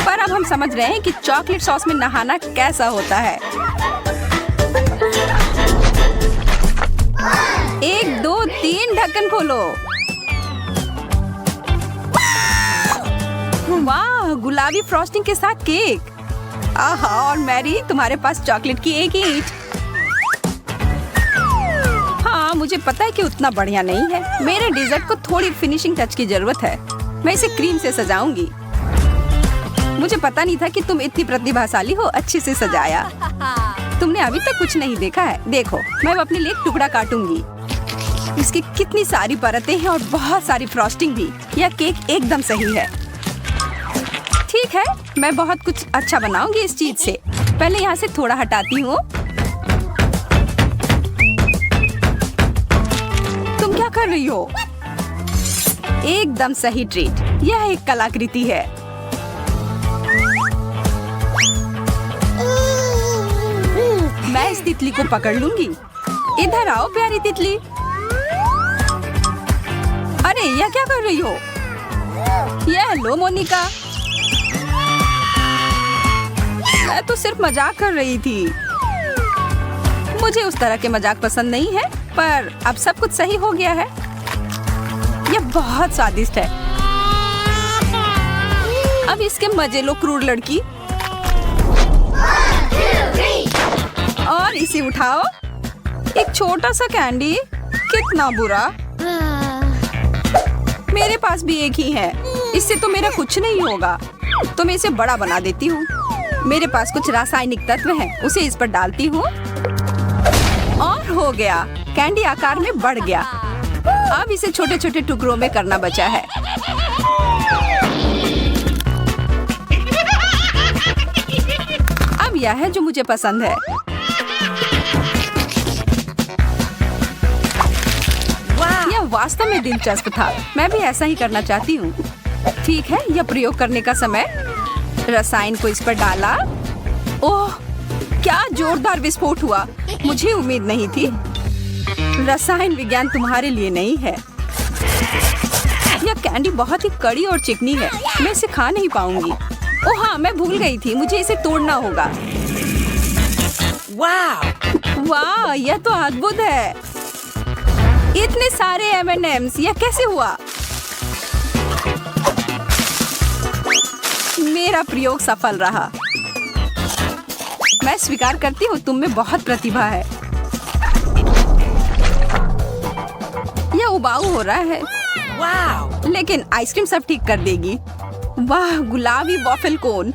पर अब हम समझ रहे हैं कि चॉकलेट सॉस में नहाना कैसा होता है। 1 2 3 ढक्कन खोलो। वाह, गुलाबी फ्रॉस्टिंग के साथ केक। आहा, और मैरी, तुम्हारे पास चॉकलेट की एक ईंट। हाँ, मुझे पता है कि उतना बढ़िया नहीं है। मेरे डेजर्ट को थोड़ी फिनिशिंग टच की जरूरत है। मैं इसे क्रीम से सजाऊंगी। मुझे पता नहीं था कि तुम इतनी प्रतिभाशाली हो। अच्छे से सजाया। तुमने अभी तक कुछ नहीं देखा है। देखो, मैं अपने लिए एक टुकड़ा काटूंगी। इसकी कितनी सारी परतें हैं और बहुत सारी फ्रॉस्टिंग भी। यह केक एकदम सही है। ठीक है, मैं बहुत कुछ अच्छा बनाऊंगी इस चीज से। पहले यहाँ से थोड़ा हटाती हूँ। तुम क्या कर रही हो? एकदम सही ट्रीट। यह एक कलाकृति है। मैं इस तितली को पकड़ लूंगी। इधर आओ प्यारी तितली। अरे यह क्या कर रही हो? यह लो मोनिका। मैं तो सिर्फ मजाक कर रही थी। मुझे उस तरह के मजाक पसंद नहीं है, पर अब सब कुछ सही हो गया है। यह बहुत स्वादिष्ट है। अब इसके मजे लो क्रूर लड़की। और इसे उठाओ। एक छोटा सा कैंडी, कितना बुरा। मेरे पास भी एक ही है। इससे तो मेरा कुछ नहीं होगा, तो मैं इसे बड़ा बना देती हूँ। मेरे पास कुछ रासायनिक तत्व हैं, उसे इस पर डालती हूँ और हो गया। कैंडी आकार में बढ़ गया। अब इसे छोटे छोटे टुकड़ों में करना बचा है। अब यह है जो मुझे पसंद है। यह वास्तव में दिलचस्प था। मैं भी ऐसा ही करना चाहती हूँ। ठीक है, यह प्रयोग करने का समय। रसायन को इस पर डाला। ओह, क्या जोरदार विस्फोट हुआ। मुझे उम्मीद नहीं थी। रसायन विज्ञान तुम्हारे लिए नहीं है। यह कैंडी बहुत ही कड़ी और चिकनी है। मैं इसे खा नहीं पाऊंगी। ओह हाँ, मैं भूल गई थी। मुझे इसे तोड़ना होगा। वाह, यह तो अद्भुत है। इतने सारे M&Ms, यह कैसे हुआ? मेरा प्रयोग सफल रहा। मैं स्वीकार करती हूँ, तुम में बहुत प्रतिभा है। यह उबाऊ हो रहा है। लेकिन आइसक्रीम सब ठीक कर देगी। वाह, गुलाबी वॉफल कोन।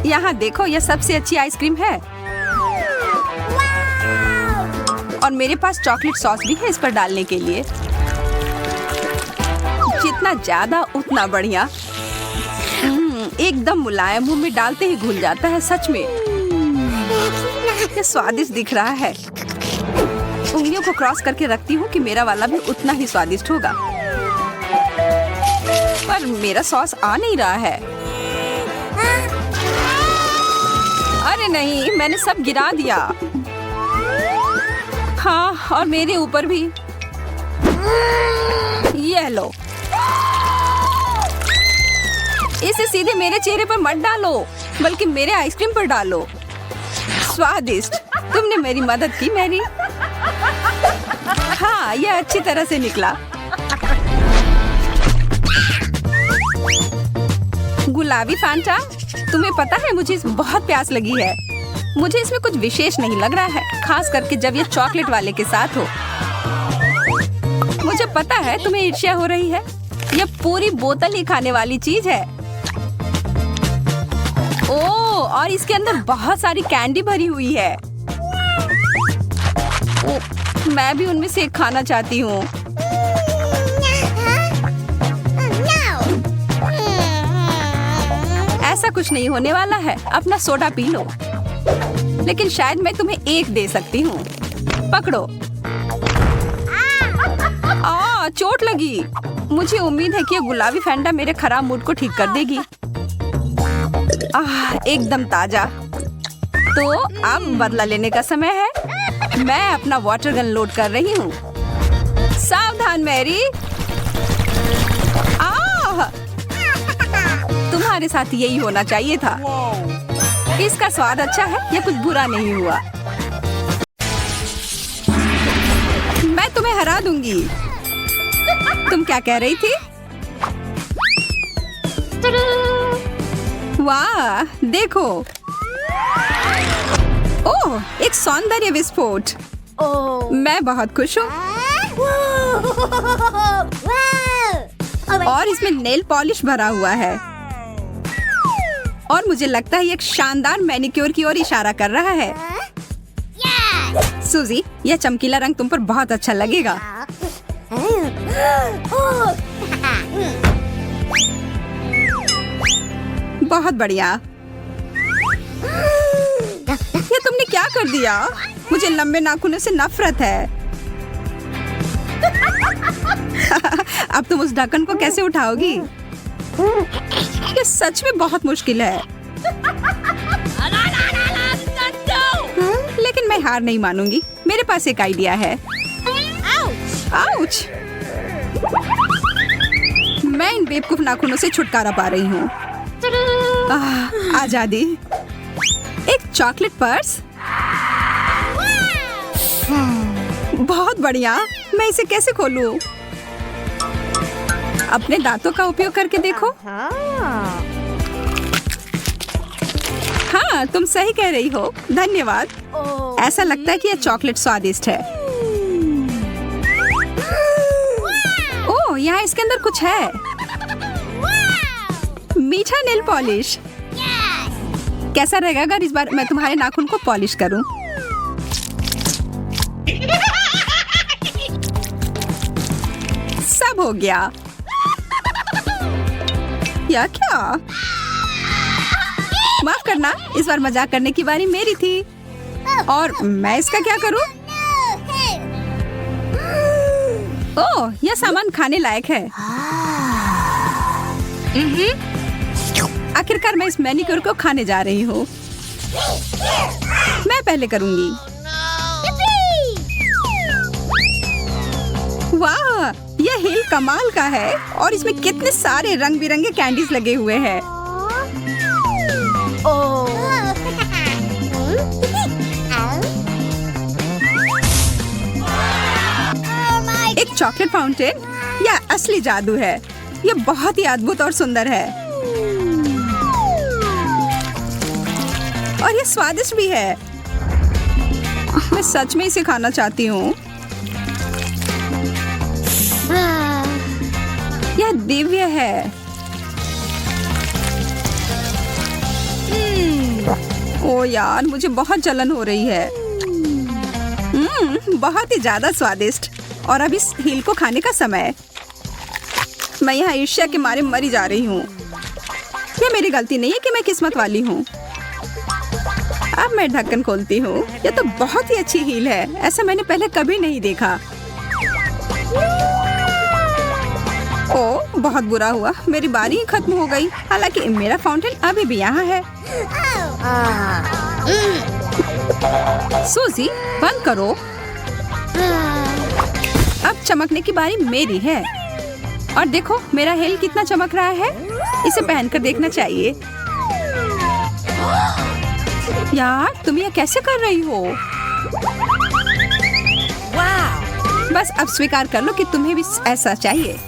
यहाँ देखो, यह सबसे अच्छी आइसक्रीम है। और मेरे पास चॉकलेट सॉस भी है इस पर डालने के लिए। जितना ज्यादा उतना बढ़िया। एकदम मुलायम, मुंह में डालते ही घुल जाता है। सच में यह स्वादिष्ट दिख रहा है। उंगलियों को क्रॉस करके रखती हूँ कि मेरा वाला भी उतना ही स्वादिष्ट होगा। पर मेरा सॉस आ नहीं रहा है। अरे नहीं, मैंने सब गिरा दिया। हाँ, और मेरे ऊपर भी। ये लो। इसे सीधे मेरे चेहरे पर मत डालो, बल्कि मेरे आइसक्रीम पर डालो। स्वादिष्ट। तुमने मेरी मदद की मैरी। हाँ, यह अच्छी तरह से निकला। गुलाबी फैंटा, तुम्हें पता है मुझे बहुत प्यास लगी है। मुझे इसमें कुछ विशेष नहीं लग रहा है, खास करके जब यह चॉकलेट वाले के साथ हो। मुझे पता है तुम्हें ईर्ष्या हो रही है। यह पूरी बोतल ही खाने वाली चीज है। ओह, और इसके अंदर बहुत सारी कैंडी भरी हुई है। ओह, मैं भी उनमें से एक खाना चाहती हूँ। ऐसा कुछ नहीं होने वाला है। अपना सोडा पी लो। लेकिन शायद मैं तुम्हें एक दे सकती हूँ। पकड़ो। चोट लगी। मुझे उम्मीद है कि ये गुलाबी फैंटा मेरे खराब मूड को ठीक कर देगी। एकदम ताजा। तो अब बदला लेने का समय है। मैं अपना वाटर गन लोड कर रही हूँ। सावधान मैरी। तुम्हारे साथ यही होना चाहिए था। इसका स्वाद अच्छा है, यह कुछ बुरा नहीं हुआ। मैं तुम्हें हरा दूंगी। तुम क्या कह रही थी? वाह, देखो। ओह, एक सौंदर्य विस्फोट। मैं बहुत खुश हूँ। और इसमें नेल पॉलिश भरा हुआ है। और मुझे लगता है ये एक शानदार मैनिक्योर की ओर इशारा कर रहा है। सूजी, यह चमकीला रंग तुम पर बहुत अच्छा लगेगा। बहुत बढ़िया। ये तुमने क्या कर दिया? मुझे लंबे नाखूनों से नफरत है। अब तुम उस ढक्कन को कैसे उठाओगी? ये सच में बहुत मुश्किल है। लेकिन मैं हार नहीं मानूंगी। मेरे पास एक आइडिया है। आउच! मैं इन बेवकूफ नाखूनों से छुटकारा पा रही हूँ। आजादी। एक चॉकलेट पर्स। बहुत बढ़िया। मैं इसे कैसे खोलूं? अपने दांतों का उपयोग करके देखो। हाँ, तुम सही कह रही हो। धन्यवाद। ऐसा लगता है कि यह चॉकलेट स्वादिष्ट है। ओह, यहाँ इसके अंदर कुछ है। मीठा नेल पॉलिश। कैसा रहेगा अगर इस बार मैं तुम्हारे नाखून को पॉलिश करूं? सब हो गया। या क्या? माफ करना, इस बार मजाक करने की बारी मेरी थी। और मैं इसका क्या करूं? ओह, यह सामान खाने लायक है। आखिरकार मैं इस मैनीक्योर को खाने जा रही हूँ। मैं पहले करूंगी। वाह, यह हील कमाल का है और इसमें कितने सारे रंग बिरंगे कैंडीज लगे हुए हैं। एक चॉकलेट फाउंटेन। यह असली जादू है। यह बहुत ही अद्भुत और सुंदर है और यह स्वादिष्ट भी है। मैं सच में इसे खाना चाहती हूँ। यह दिव्य है। ओ यार, मुझे बहुत जलन हो रही है। बहुत ही ज्यादा स्वादिष्ट। और अब इस हील को खाने का समय। मैं यहाँ ईर्ष्या के मारे मरी जा रही हूँ। यह मेरी गलती नहीं है कि मैं किस्मत वाली हूँ। अब मैं ढक्कन खोलती हूँ। यह तो बहुत ही अच्छी हील है। ऐसा मैंने पहले कभी नहीं देखा। ओ, बहुत बुरा हुआ। मेरी बारी खत्म हो गई। हालांकि मेरा फाउंटेन अभी भी यहाँ है। सूजी, बंद करो। अब चमकने की बारी मेरी है। और देखो मेरा हील कितना चमक रहा है। इसे पहनकर देखना चाहिए। यार, तुम यह कैसे कर रही हो? बस अब स्वीकार कर लो कि तुम्हें भी ऐसा चाहिए।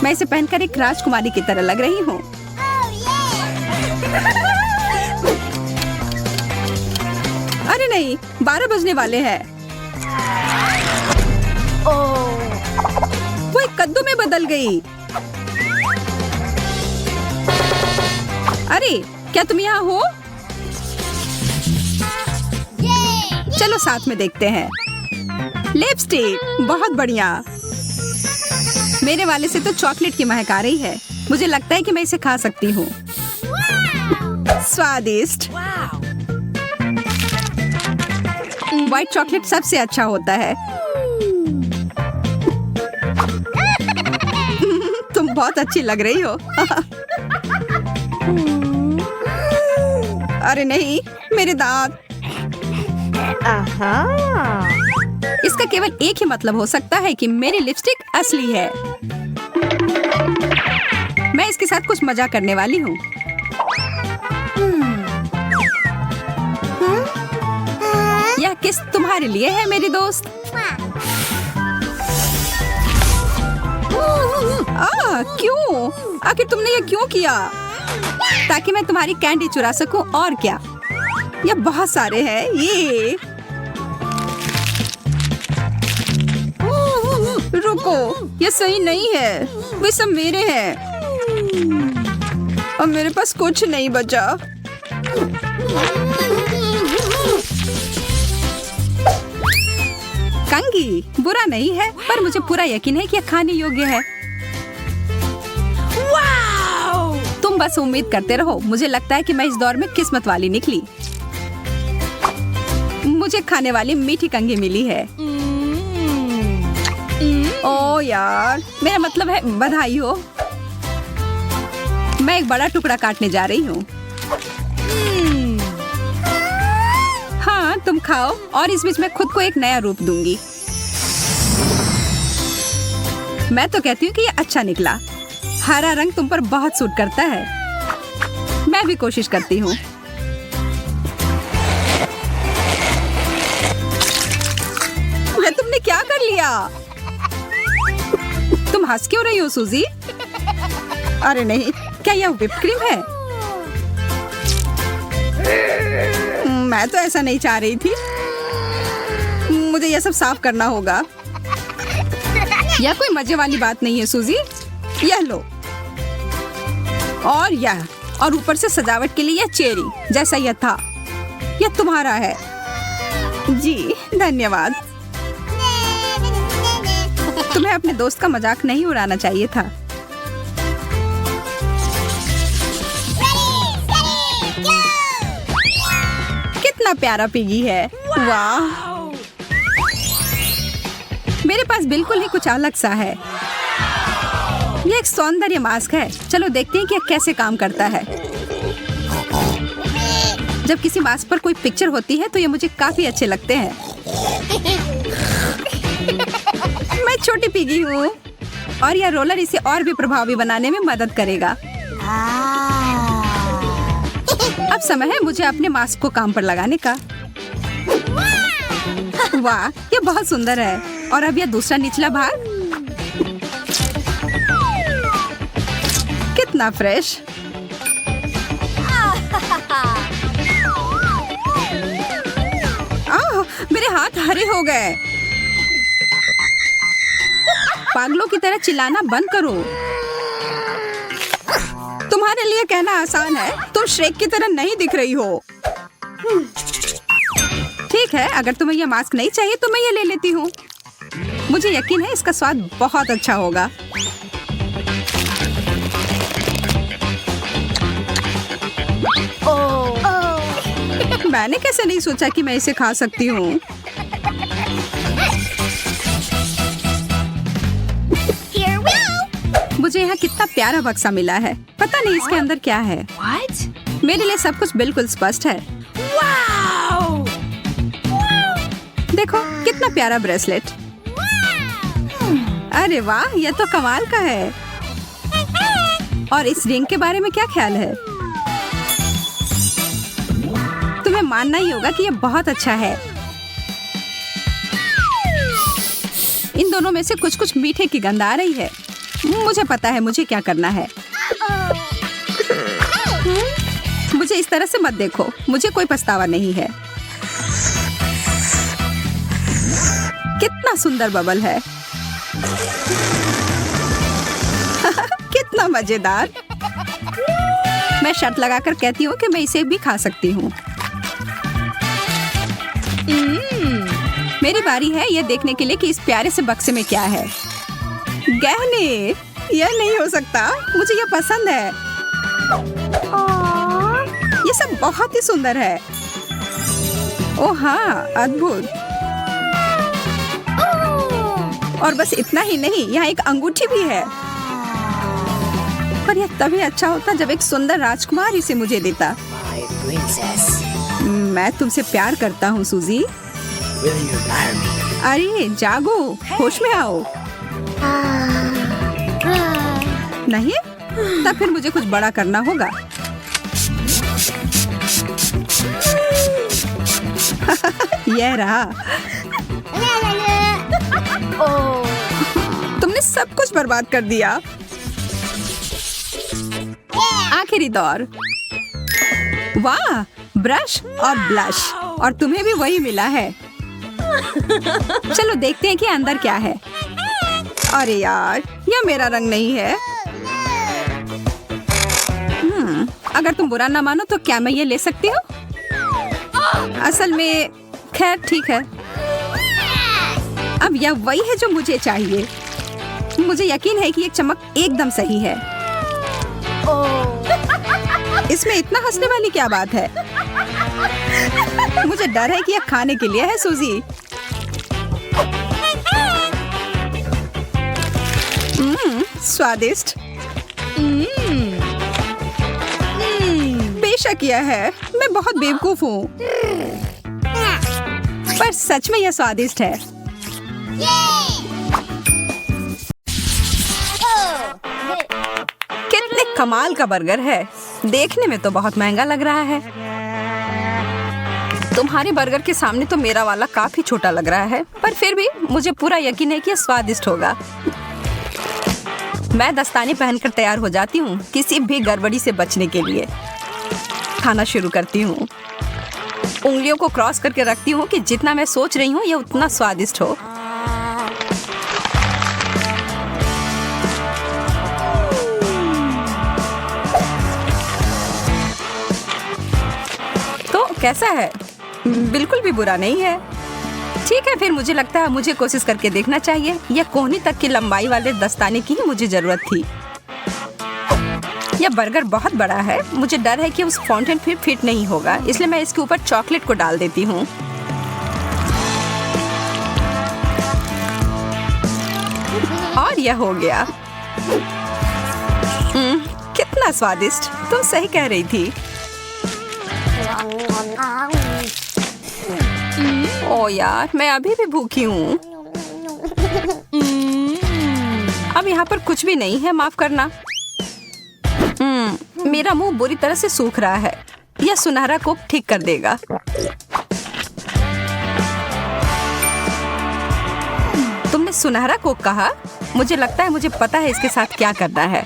मैं इसे पहनकर एक राजकुमारी की तरह लग रही हूँ। अरे नहीं, 12 बजने वाले हैं। वो एक कद्दू में बदल गई। अरे, क्या तुम यहाँ हो? चलो साथ में देखते हैं। लिपस्टिक, बहुत बढ़िया। मेरे वाले से तो चॉकलेट की महक आ रही है। मुझे लगता है कि मैं इसे खा सकती हूँ। स्वादिष्ट। व्हाइट चॉकलेट सबसे अच्छा होता है। तुम बहुत अच्छी लग रही हो। अरे नहीं, मेरे दांत। इसका केवल एक ही मतलब हो सकता है कि मेरी लिपस्टिक असली है। मैं इसके साथ कुछ मजाक करने वाली हूँ। यह किस तुम्हारे लिए है मेरी दोस्त। क्यों? आखिर तुमने ये क्यों किया? ताकि मैं तुम्हारी कैंडी चुरा सकूं। और क्या? ये बहुत सारे हैं। ये रुको, ये सही नहीं है। वे सब मेरे हैं। अब मेरे पास कुछ नहीं बचा। कंगी बुरा नहीं है, पर मुझे पूरा यकीन है कि यह खाने योग्य है। तुम बस उम्मीद करते रहो। मुझे लगता है कि मैं इस दौर में किस्मत वाली निकली। मुझे खाने वाली मीठी कंगी मिली है। ओ यार, मेरा मतलब है बधाई हो। मैं एक बड़ा टुकड़ा काटने जा रही हूँ। हाँ, तुम खाओ और इस बीच मैं खुद को एक नया रूप दूंगी। मैं तो कहती हूँ कि ये अच्छा निकला। हरा रंग तुम पर बहुत सूट करता है। मैं भी कोशिश करती हूँ। तुमने क्या कर लिया? तुम हंस क्यों रही हो सूजी? अरे नहीं, क्या यह व्हिप क्रीम है? मैं तो ऐसा नहीं चाह रही थी। मुझे यह सब साफ करना होगा। यह कोई मजे वाली बात नहीं है सूजी। यह लो और यह, और ऊपर से सजावट के लिए यह चेरी जैसा यह था। यह तुम्हारा है। जी धन्यवाद। तुम्हें अपने दोस्त का मजाक नहीं उड़ाना चाहिए था। कितना प्यारा पिगी है। वाह, मेरे पास बिल्कुल ही कुछ अलग सा है। ये एक सौंदर्य मास्क है। चलो देखते हैं कि यह कैसे काम करता है। जब किसी मास्क पर कोई पिक्चर होती है तो ये मुझे काफी अच्छे लगते हैं। मैं छोटी पिगी हूँ और यह रोलर इसे और भी प्रभावी बनाने में मदद करेगा। अब समय है मुझे अपने मास्क को काम पर लगाने का। वाह, ये बहुत सुंदर है। और अब यह दूसरा निचला भाग कितना फ्रेश। मेरे हाथ हरे हो गए। पागलों की तरह चिल्लाना बंद करो। तुम्हारे लिए कहना आसान है। तुम श्रेक की तरह नहीं दिख रही हो। ठीक है, अगर तुम्हें यह मास्क नहीं चाहिए तो मैं ये ले लेती हूँ। मुझे यकीन है इसका स्वाद बहुत अच्छा होगा। मैंने कैसे नहीं सोचा कि मैं इसे खा सकती हूँ। मुझे यहाँ कितना प्यारा बक्सा मिला है। पता नहीं इसके अंदर क्या है। मेरे लिए सब कुछ बिल्कुल स्पष्ट है। देखो कितना प्यारा ब्रेसलेट। अरे वाह, यह तो कमाल का है। और इस रिंग के बारे में क्या ख्याल है? तुम्हें मानना ही होगा कि यह बहुत अच्छा है। इन दोनों में से कुछ कुछ मीठे की गंध आ रही है। मुझे पता है मुझे क्या करना है। मुझे इस तरह से मत देखो। मुझे कोई पछतावा नहीं है। कितना सुंदर बबल है। कितना मजेदार। मैं शर्त लगाकर कहती हूँ कि मैं इसे भी खा सकती हूँ। मेरी बारी है यह देखने के लिए कि इस प्यारे से बक्से में क्या है। गहने। यह नहीं हो सकता। मुझे यह पसंद है। ये सब बहुत ही सुंदर है। ओह हाँ, अद्भुत। और बस इतना ही नहीं, यहाँ एक अंगूठी भी है। पर यह तभी अच्छा होता जब एक सुंदर राजकुमार इसे मुझे देता। मैं तुमसे प्यार करता हूँ सूजी। अरे जागो, होश में आओ। नहीं? तब फिर मुझे कुछ बड़ा करना होगा। यह रहा। तुमने सब कुछ बर्बाद कर दिया। आखिरी दौर। वाह, ब्रश और ब्लश। और तुम्हें भी वही मिला है। चलो देखते हैं कि अंदर क्या है। अरे यार, यह मेरा रंग नहीं है। अगर तुम बुरा ना मानो तो क्या मैं ये ले सकती हूँ? असल में खैर ठीक है। अब यह वही है जो मुझे चाहिए। मुझे यकीन है कि ये चमक एकदम सही है। इसमें इतना हंसने वाली क्या बात है? मुझे डर है कि यह खाने के लिए है सूजी। स्वादिष्ट। बेशक यह है। मैं बहुत बेवकूफ हूँ। पर सच में यह स्वादिष्ट है। कितने कमाल का बर्गर है। देखने में तो बहुत महंगा लग रहा है। तुम्हारे बर्गर के सामने तो मेरा वाला काफी छोटा लग रहा है, पर फिर भी मुझे पूरा यकीन है कि यह स्वादिष्ट होगा। मैं दस्ताने पहनकर तैयार हो जाती हूँ किसी भी गड़बड़ी से बचने के लिए। खाना शुरू करती हूँ। उंगलियों को क्रॉस करके रखती हूँ कि जितना मैं सोच रही हूँ यह उतना स्वादिष्ट हो। तो कैसा है? बिल्कुल भी बुरा नहीं है। ठीक है, फिर मुझे लगता है मुझे कोशिश करके देखना चाहिए। यह कोहनी तक की लंबाई वाले दस्ताने की ही मुझे जरूरत थी। यह बर्गर बहुत बड़ा है। मुझे डर है कि उस फाउंटेन फिर फिट नहीं होगा, इसलिए मैं इसके ऊपर चॉकलेट को डाल देती हूँ। और यह हो गया। कितना स्वादिष्ट। तुम सही कह रही थी। ओ यार, मैं अभी भी भूखी हूँ। अब यहाँ पर कुछ भी नहीं है, माफ करना। मेरा मुंह बुरी तरह से सूख रहा है। यह सुनहरा कोक ठीक कर देगा। तुमने सुनहरा कोक कहा? मुझे लगता है मुझे पता है इसके साथ क्या करना है।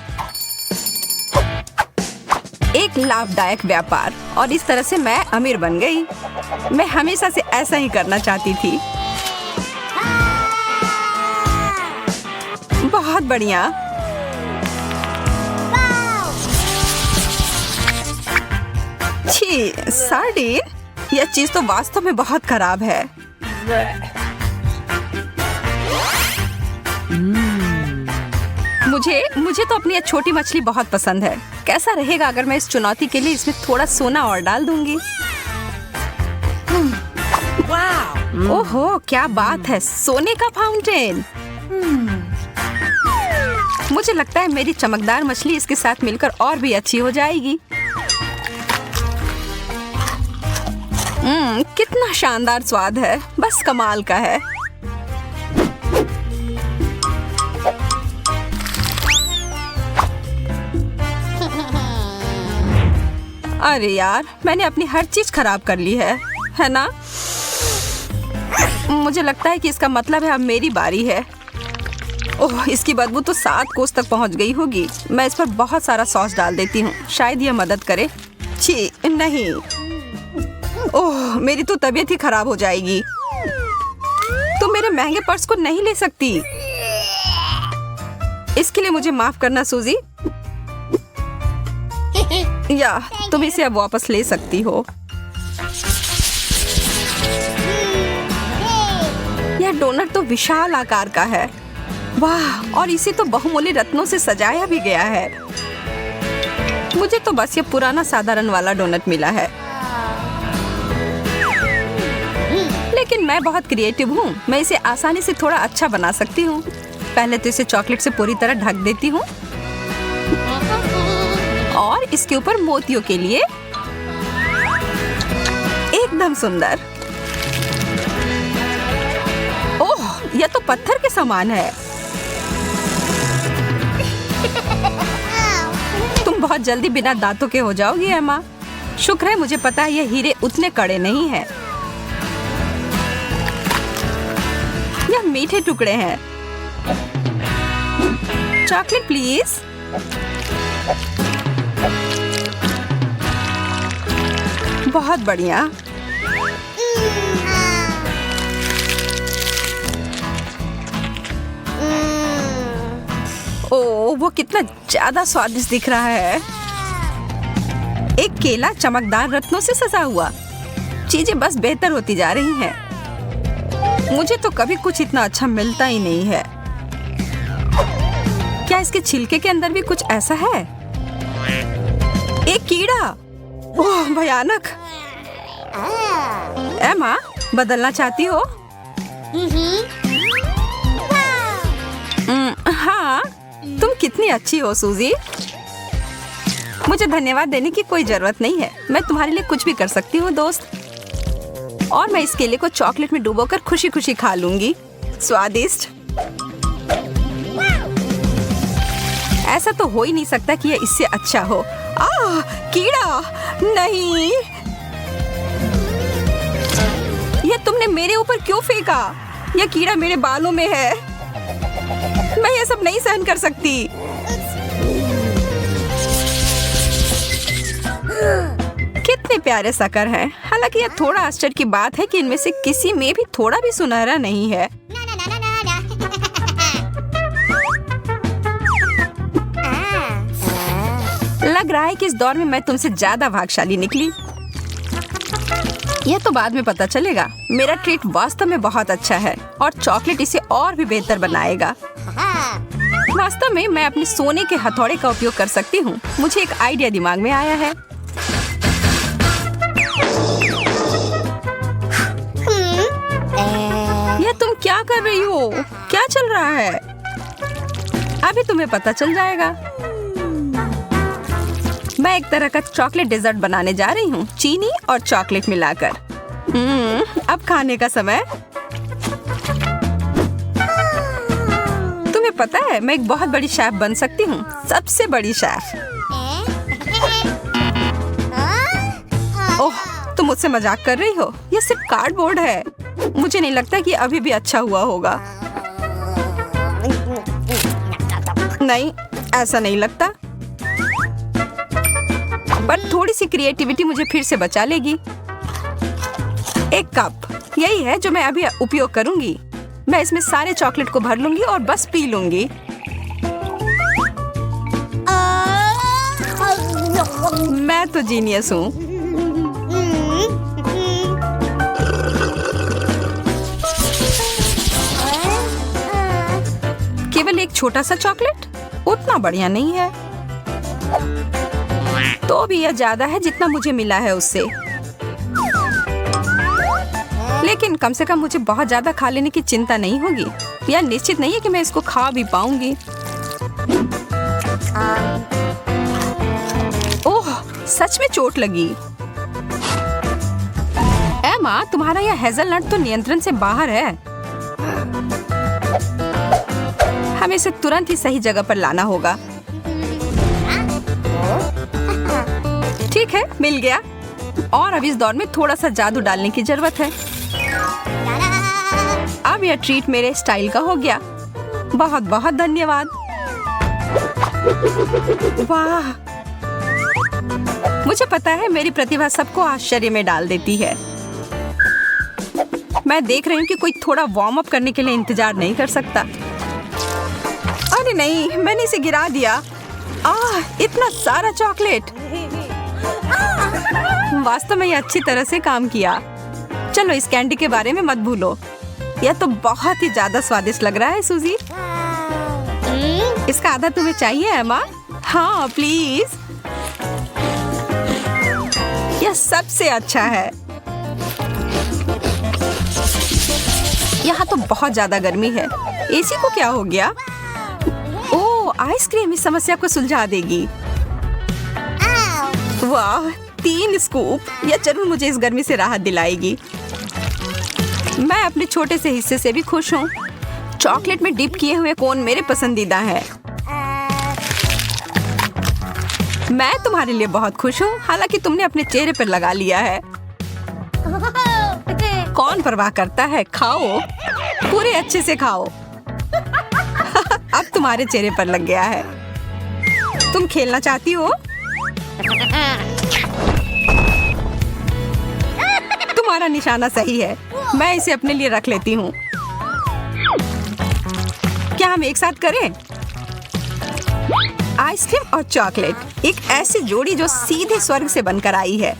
एक लाभदायक व्यापार, और इस तरह से मैं अमीर बन गई। मैं हमेशा से ऐसा ही करना चाहती थी। बहुत बढ़िया। छी, सार्डिन। यह चीज तो वास्तव में बहुत खराब है। मुझे तो अपनी यह छोटी मछली बहुत पसंद है। कैसा रहेगा अगर मैं इस चुनौती के लिए इसमें थोड़ा सोना और डाल दूंगी? ओहो, क्या बात है, सोने का फाउंटेन। मुझे लगता है मेरी चमकदार मछली इसके साथ मिलकर और भी अच्छी हो जाएगी। कितना शानदार स्वाद है, बस कमाल का है। अरे यार, मैंने अपनी हर चीज खराब कर ली है ना? मुझे लगता है कि इसका मतलब है अब मेरी बारी है। ओह, इसकी बदबू तो 7 कोस तक पहुंच गई होगी। मैं इस पर बहुत सारा सॉस डाल देती हूँ, शायद यह मदद करे। छी, नहीं। ओह, मेरी तो तबीयत ही खराब हो जाएगी। तुम मेरे महंगे पर्स को नहीं ले सकती। इसके लिए मुझे माफ करना सूजी। या तुम इसे अब वापस ले सकती हो। यह डोनट तो विशाल आकार का है। वाह, और इसे तो बहुमूल्य रत्नों से सजाया भी गया है। मुझे तो बस ये पुराना साधारण वाला डोनट मिला है। लेकिन मैं बहुत क्रिएटिव हूँ। मैं इसे आसानी से थोड़ा अच्छा बना सकती हूँ। पहले तो इसे चॉकलेट से पूरी तरह ढक देती हूँ और इसके ऊपर मोतियों के लिए एकदम सुंदर। ओह, यह तो पत्थर के समान है। तुम बहुत जल्दी बिना दांतों के हो जाओगी एमा। शुक्र है मुझे पता है यह हीरे उतने कड़े नहीं हैं। यह मीठे टुकड़े हैं। Chocolate please. बहुत बढ़िया। ओह, वो कितना ज्यादा स्वादिष्ट दिख रहा है। एक केला चमकदार रत्नों से सजा हुआ। चीजें बस बेहतर होती जा रही हैं। मुझे तो कभी कुछ इतना अच्छा मिलता ही नहीं है। क्या इसके छिलके के अंदर भी कुछ ऐसा है? एक कीड़ा। ओह, भयानक। एमा, बदलना चाहती हो? हाँ, तुम कितनी अच्छी हो सूजी। मुझे धन्यवाद देने की कोई जरूरत नहीं है। मैं तुम्हारे लिए कुछ भी कर सकती हूँ दोस्त। और मैं इस केले को चॉकलेट में डुबोकर खुशी खुशी खा लूंगी। स्वादिष्ट। ऐसा तो हो ही नहीं सकता कि यह इससे अच्छा हो। कीड़ा नहीं, यह तुमने मेरे ऊपर क्यों फेंका? यह कीड़ा मेरे बालों में है। मैं यह सब नहीं सहन कर सकती। कितने प्यारे शक्कर हैं। हालांकि यह थोड़ा आश्चर्य की बात है कि इनमें से किसी में भी थोड़ा भी सुनहरा नहीं है। लग रहा है कि इस दौर में मैं तुमसे ज्यादा भाग्यशाली निकली। यह तो बाद में पता चलेगा। मेरा ट्रीट वास्तव में बहुत अच्छा है और चॉकलेट इसे और भी बेहतर बनाएगा। वास्तव में मैं अपने सोने के हथौड़े का उपयोग कर सकती हूँ। मुझे एक आइडिया दिमाग में आया है। यह तुम क्या कर रही हो? क्या चल रहा है? अभी तुम्हें पता चल जाएगा। मैं एक तरह का चॉकलेट डेजर्ट बनाने जा रही हूँ, चीनी और चॉकलेट मिलाकर। अब खाने का समय। तुम्हें पता है मैं एक बहुत बड़ी शेफ बन सकती हूँ, सबसे बड़ी शेफ। ओह, तुम मुझसे मजाक कर रही हो? यह सिर्फ कार्डबोर्ड है। मुझे नहीं लगता कि अभी भी अच्छा हुआ होगा। नहीं, ऐसा नहीं लगता। पर थोड़ी सी क्रिएटिविटी मुझे फिर से बचा लेगी। एक कप, यही है जो मैं अभी उपयोग करूंगी। मैं इसमें सारे चॉकलेट को भर लूंगी और बस पी लूंगी। मैं तो जीनियस हूँ। केवल एक छोटा सा चॉकलेट उतना बढ़िया नहीं है। तो भी यह ज्यादा है जितना मुझे मिला है उससे। लेकिन कम से कम मुझे बहुत ज्यादा खा लेने की चिंता नहीं होगी। यह निश्चित नहीं है कि मैं इसको खा भी पाऊंगी। ओह, सच में चोट लगी। एमा, तुम्हारा यह हेज़लनट तो नियंत्रण से बाहर है। हमें इसे तुरंत ही सही जगह पर लाना होगा। ठीक है, मिल गया। और अब इस दौर में थोड़ा सा जादू डालने की जरूरत है। अब यह ट्रीट मेरे स्टाइल का हो गया। बहुत बहुत धन्यवाद। वाह, मुझे पता है मेरी प्रतिभा सबको आश्चर्य में डाल देती है। मैं देख रही हूँ कि कोई थोड़ा वार्म अप करने के लिए इंतजार नहीं कर सकता। अरे नहीं, मैंने इसे गिरा दिया। इतना सारा चॉकलेट। वास्तव में ये अच्छी तरह से काम किया। चलो, इस कैंडी के बारे में मत भूलो। यह तो बहुत ही ज्यादा स्वादिष्ट लग रहा है सूजी। इसका आधा तुम्हें चाहिए एमा? हाँ प्लीज। यह सबसे अच्छा है। यहाँ तो बहुत ज्यादा गर्मी है। एसी को क्या हो गया? ओह, आइसक्रीम इस समस्या को सुलझा देगी। वाह, 3 स्कूप। यह जरूर मुझे इस गर्मी से राहत दिलाएगी। मैं अपने छोटे से हिस्से से भी खुश हूँ। चॉकलेट में डिप किए हुए कोन मेरे पसंदीदा है। मैं तुम्हारे लिए बहुत खुश हूँ, हालांकि तुमने अपने चेहरे पर लगा लिया है। कौन परवाह करता है? खाओ, पूरे अच्छे से खाओ। अब तुम्हारे चेहरे पर लग गया है। तुम खेलना चाहती हो? तुम्हारा निशाना सही है। मैं इसे अपने लिए रख लेती हूँ। क्या हम एक साथ करें? आइसक्रीम और चॉकलेट, एक ऐसी जोड़ी जो सीधे स्वर्ग से बनकर आई है।